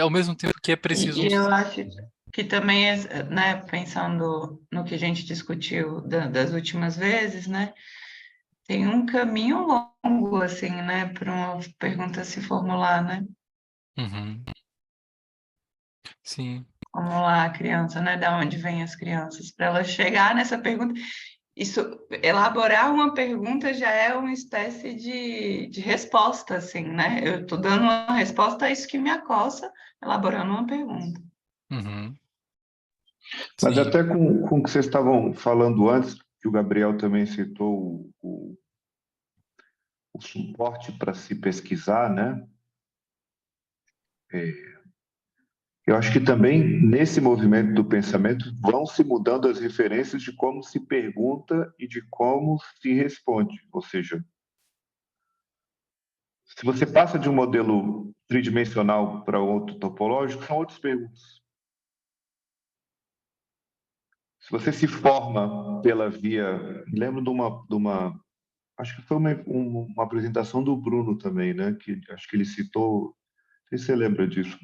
Ao mesmo tempo que é preciso E eu acho que também, né, pensando no que a gente discutiu das últimas vezes, né, tem um caminho longo, assim, né, para uma pergunta se formular, né? Uhum. Sim. Como lá a criança, né, da onde vêm as crianças, para ela chegar nessa pergunta. Isso, elaborar uma pergunta já é uma espécie de resposta, assim, né? Eu estou dando uma resposta a isso que me acossa, elaborando uma pergunta. Uhum. Mas Sim. até com o que vocês estavam falando antes, que o Gabriel também citou o suporte para se pesquisar, né? Eu acho que também nesse movimento do pensamento vão se mudando as referências de como se pergunta e de como se responde. Ou seja, se você passa de um modelo tridimensional para outro topológico, são outras perguntas. Se você se forma pela via, lembro de uma acho que foi uma apresentação do Bruno também, né? Que acho que ele citou, não sei se você lembra disso,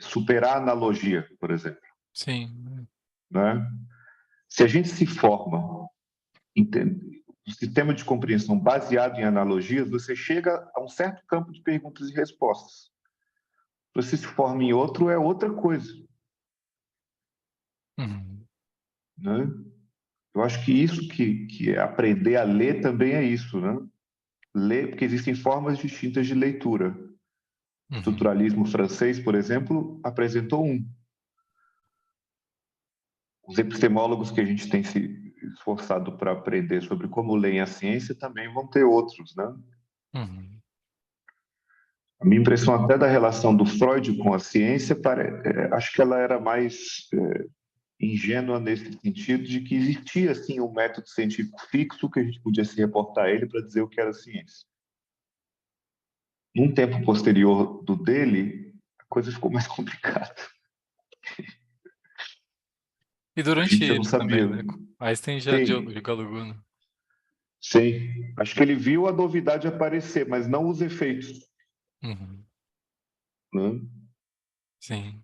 superar a analogia, por exemplo, Sim. né? Se a gente se forma um sistema de compreensão baseado em analogias, você chega a um certo campo de perguntas e respostas. Se você se forma em outro, é outra coisa, Uhum. né? Eu acho que isso que é aprender a ler também é isso, né? Ler, porque existem formas distintas de leitura. O Uhum. estruturalismo francês, por exemplo, apresentou um. Os epistemólogos que a gente tem se esforçado para aprender sobre como leem a ciência também vão ter outros, né? Uhum. A minha impressão até da relação do Freud com a ciência, acho que ela era mais ingênua nesse sentido de que existia, sim, um método científico fixo que a gente podia se reportar a ele para dizer o que era ciência. Num tempo posterior do dele, a coisa ficou mais complicada. E A durante gente já não ele também, sabia. né? Einstein já Sim, dialogou, né? sim. Acho que ele viu a novidade aparecer, mas não os efeitos, Uhum. né? Sim.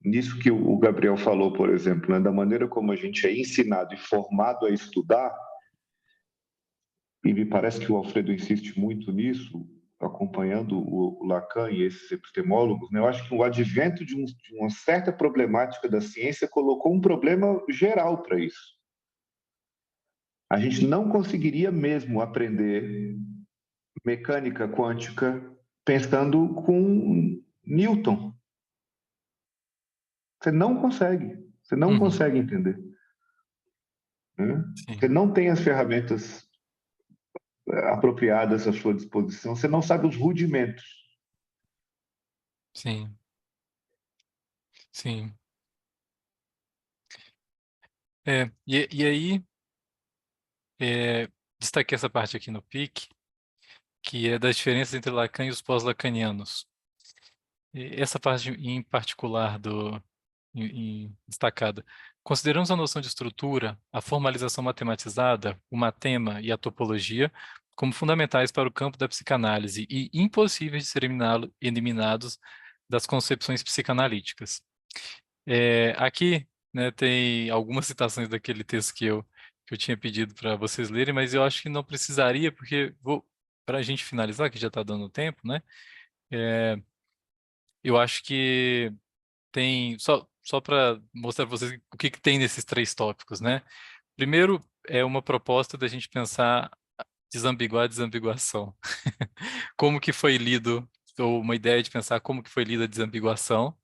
Nisso que o Gabriel falou, por exemplo, né, da maneira como a gente é ensinado e formado a estudar, e me parece que o Alfredo insiste muito nisso, acompanhando o Lacan e esses epistemólogos, né, eu acho que o advento de uma certa problemática da ciência colocou um problema geral para isso. A gente não conseguiria mesmo aprender mecânica quântica pensando com Newton. Você não consegue. Você não Uhum. consegue entender. Né? Você Sim. não tem as ferramentas apropriadas à sua disposição. Você não sabe os rudimentos. Sim. Sim. E aí, destaquei essa parte aqui no PIC, que é das diferenças entre Lacan e os pós-lacanianos. Essa parte em particular destacada. Consideramos a noção de estrutura, a formalização matematizada, o matema e a topologia como fundamentais para o campo da psicanálise e impossíveis de ser eliminados das concepções psicanalíticas. Aqui, né, tem algumas citações daquele texto que eu tinha pedido para vocês lerem, mas eu acho que não precisaria, porque para a gente finalizar, que já está dando tempo, né? Eu acho que tem, só para mostrar para vocês o que tem nesses 3 tópicos, né? Primeiro, é uma proposta da gente pensar desambiguar a desambiguação. Como que foi lido, ou uma ideia de pensar como que foi lida a desambiguação,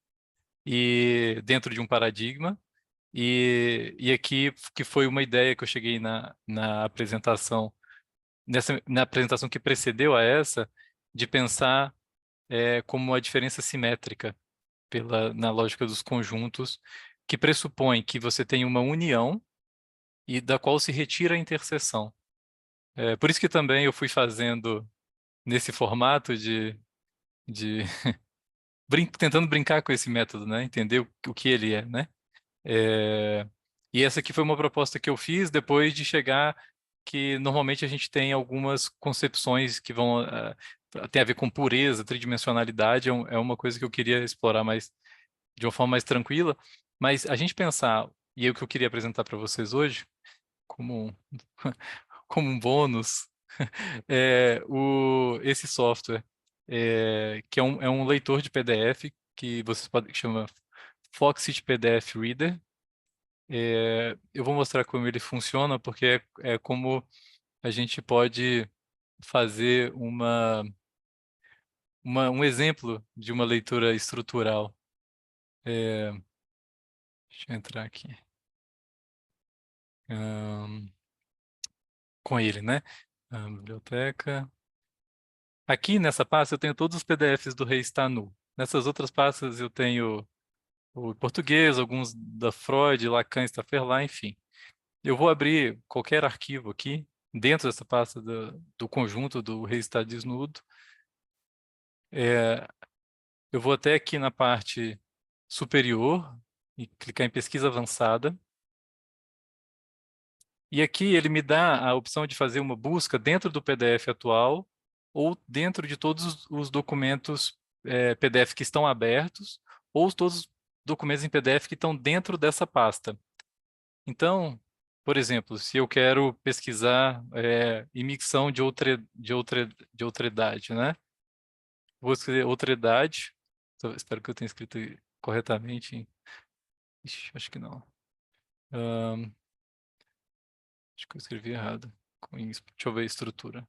e dentro de um paradigma, e aqui que foi uma ideia que eu cheguei na apresentação, na apresentação que precedeu a essa, de pensar como a diferença simétrica na lógica dos conjuntos, que pressupõe que você tem uma união e da qual se retira a interseção. Por isso que também eu fui fazendo nesse formato de tentando brincar com esse método, né? Entender o que ele é, né? E essa aqui foi uma proposta que eu fiz depois de chegar que normalmente a gente tem algumas concepções que vão tem a ver com pureza, tridimensionalidade, é uma coisa que eu queria explorar mais de uma forma mais tranquila, mas a gente pensar, e é o que eu queria apresentar para vocês hoje, como, como um bônus, esse software, que é um leitor de PDF, que vocês podem, que chama Foxit PDF Reader. Eu vou mostrar como ele funciona, porque é como a gente pode fazer um exemplo de uma leitura estrutural. Deixa eu entrar aqui. Com ele, né? Biblioteca. Aqui nessa pasta eu tenho todos os PDFs do Rei está nu. Nessas outras pastas eu tenho o português, alguns da Freud, Lacan, Staffordine, enfim. Eu vou abrir qualquer arquivo aqui, dentro dessa pasta do conjunto do Rei está desnudo. Eu vou até aqui na parte superior e clicar em pesquisa avançada. E aqui ele me dá a opção de fazer uma busca dentro do PDF atual ou dentro de todos os documentos PDF que estão abertos ou todos os documentos em PDF que estão dentro dessa pasta. Então, por exemplo, se eu quero pesquisar imicção de outra idade, né? Vou escrever outra idade. Espero que eu tenha escrito corretamente. Ixi, acho que não. Acho que eu escrevi errado. Deixa eu ver a estrutura.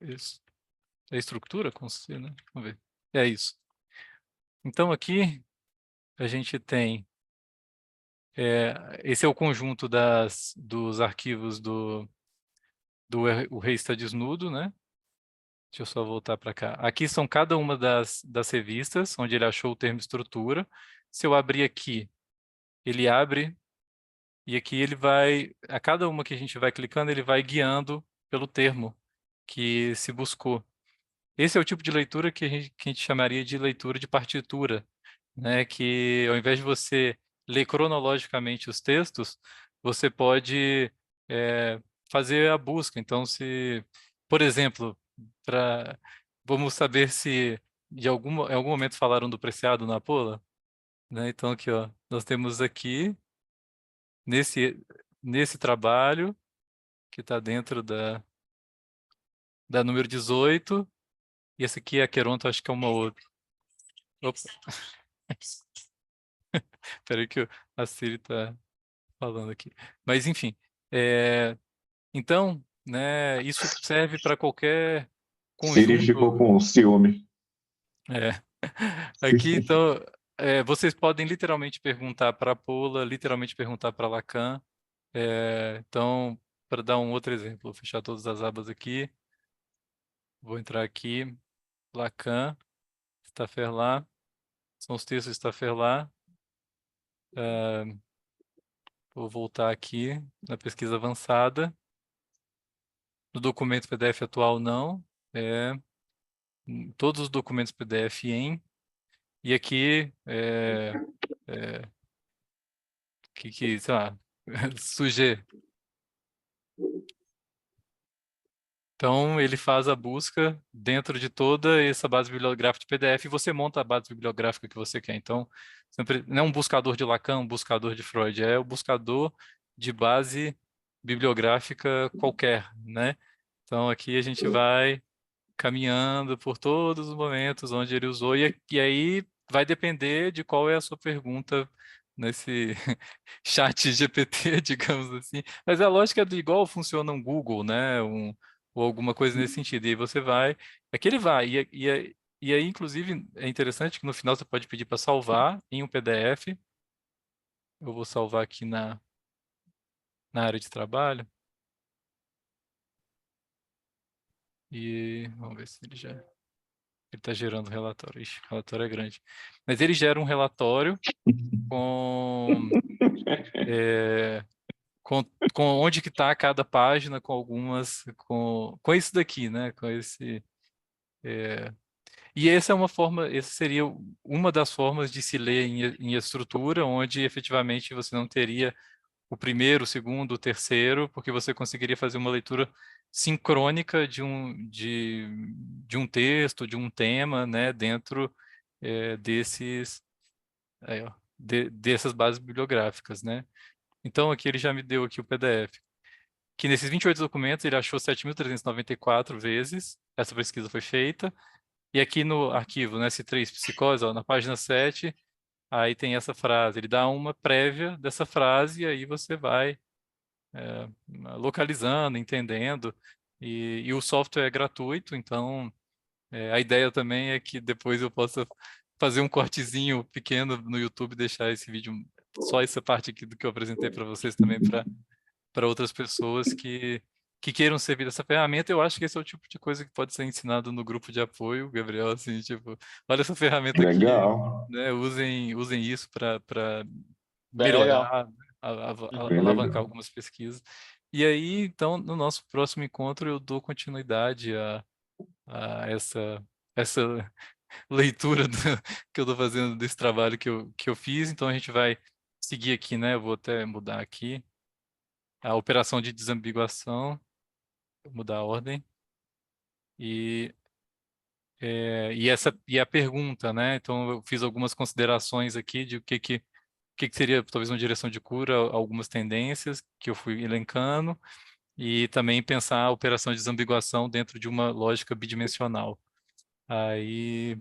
Isso. É estrutura com C, né? Vamos ver. É isso. Então aqui a gente tem esse é o conjunto dos arquivos o Rei está desnudo, né? Deixa eu só voltar para cá. Aqui são cada uma das revistas onde ele achou o termo estrutura. Se eu abrir aqui, ele abre e aqui ele vai, a cada uma que a gente vai clicando, ele vai guiando pelo termo que se buscou. Esse é o tipo de leitura que a gente chamaria de leitura de partitura, né? Que ao invés de você ler cronologicamente os textos, você pode fazer a busca. Então, por exemplo, vamos saber se em algum momento falaram do Preciado na Pola, né? Então, aqui, ó, nós temos aqui nesse trabalho que está dentro da número 18, e esse aqui é a Queronto, acho que é uma outra. Opa. Espera aí que a Siri está falando aqui. Mas, enfim. Então, né, isso serve para qualquer Siri ficou conjunto. com ciúme. Aqui, então, vocês podem literalmente perguntar para a Pola, literalmente perguntar para Lacan. Então, para dar um outro exemplo, vou fechar todas as abas aqui. Vou entrar aqui. Lacan, Staffordine. São os textos de Staffordine. Vou voltar aqui na pesquisa avançada. No documento PDF atual, não. Todos os documentos PDF em. E aqui, sei lá, sujeito. Então, ele faz a busca dentro de toda essa base bibliográfica de PDF e você monta a base bibliográfica que você quer. Então, não é um buscador de Lacan, um buscador de Freud, é o buscador de base bibliográfica qualquer, né? Então, aqui a gente vai caminhando por todos os momentos onde ele usou, e aí vai depender de qual é a sua pergunta nesse chat GPT, digamos assim. Mas a lógica é igual funciona um Google, né? Ou alguma coisa nesse sentido. E aí você vai, é que ele vai. E aí, inclusive, é interessante que no final você pode pedir para salvar em um PDF. Eu vou salvar aqui na área de trabalho. E vamos ver se ele já... Ele está gerando um relatório. Ixi, o relatório é grande. Mas ele gera um relatório com, com onde que está cada página, com algumas... Com isso daqui, né? Com esse... E essa é uma forma, essa seria uma das formas de se ler em estrutura, onde efetivamente você não teria o primeiro, o segundo, o terceiro, porque você conseguiria fazer uma leitura sincrônica de um texto, de um tema, né, dentro desses, aí, ó, dessas bases bibliográficas, né? Então aqui ele já me deu aqui o PDF, que nesses 28 documentos ele achou 7.394 vezes, essa pesquisa foi feita, e aqui no arquivo, né, S3 Psicose, ó, na página 7, aí tem essa frase. Ele dá uma prévia dessa frase e aí você vai localizando, entendendo. E o software é gratuito, então a ideia também é que depois eu possa fazer um cortezinho pequeno no YouTube, deixar esse vídeo, só essa parte aqui do que eu apresentei para vocês também para outras pessoas que queiram servir dessa ferramenta. Eu acho que esse é o tipo de coisa que pode ser ensinado no grupo de apoio, Gabriel, assim, tipo, olha essa ferramenta aqui, Legal, né? Usem isso para Bem legal. melhorar, Uhum. bem alavancar legal. algumas pesquisas. E aí, então, no nosso próximo encontro, eu dou continuidade a essa leitura que eu estou fazendo desse trabalho que eu fiz. Então, a gente vai seguir aqui, né? Eu vou até mudar aqui a operação de desambiguação, vou mudar a ordem, e, e a pergunta, né? Então, eu fiz algumas considerações aqui de o que seria talvez uma direção de cura, algumas tendências que eu fui elencando, e também pensar a operação de desambiguação dentro de uma lógica bidimensional. E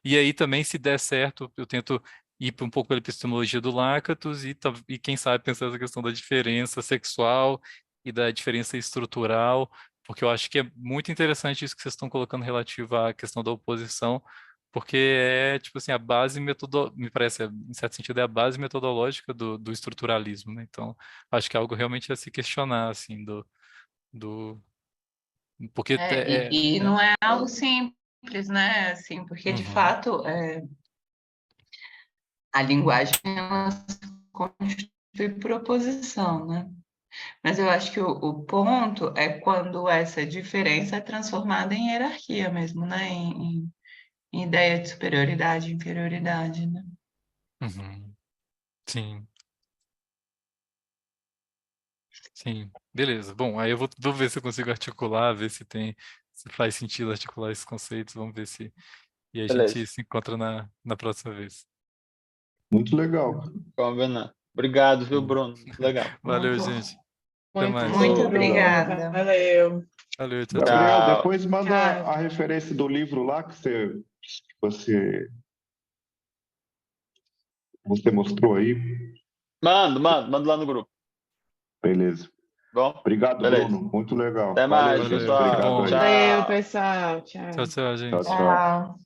aí também, se der certo, eu tento ir um pouco pela epistemologia do Lakatos e quem sabe pensar essa questão da diferença sexual e da diferença estrutural, porque eu acho que é muito interessante isso que vocês estão colocando relativo à questão da oposição, porque é, tipo assim, a base me parece, em certo sentido, é a base metodológica do estruturalismo, né? Então, acho que é algo realmente a se questionar, assim, do porque E não é algo simples, né? Assim, porque de Uhum. fato a linguagem ela se constitui por oposição, né? Mas eu acho que o ponto é quando essa diferença é transformada em hierarquia mesmo, né? Em ideia de superioridade, inferioridade, né? Uhum. Sim. Sim, beleza. Bom, aí eu vou ver se eu consigo articular, ver se faz sentido articular esses conceitos, vamos ver se. E a gente Beleza. se encontra na próxima vez. Muito legal. Combinado. Obrigado, viu, Bruno? Muito legal. Valeu, Muito, gente. Até Muito mais. muito bom, Bruno. obrigada. Valeu. Valeu, tchau, tchau. Gabriel, Tchau. depois manda Tchau. a referência do livro lá que você mostrou aí. Mando lá no grupo. Beleza. Bom? Obrigado, Beleza. Bruno. Muito legal. Até Valeu, mais, gente. Valeu, muito pessoal. Obrigado bom. aí. Valeu, Tchau. pessoal. Tchau, Tchau. tchau, Tchau, gente. tchau. Tchau.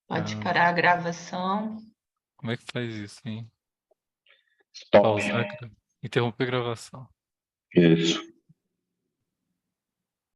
Pode Ah, parar a gravação. como é que faz isso, hein? Stop. Pausar, interromper a gravação. Isso.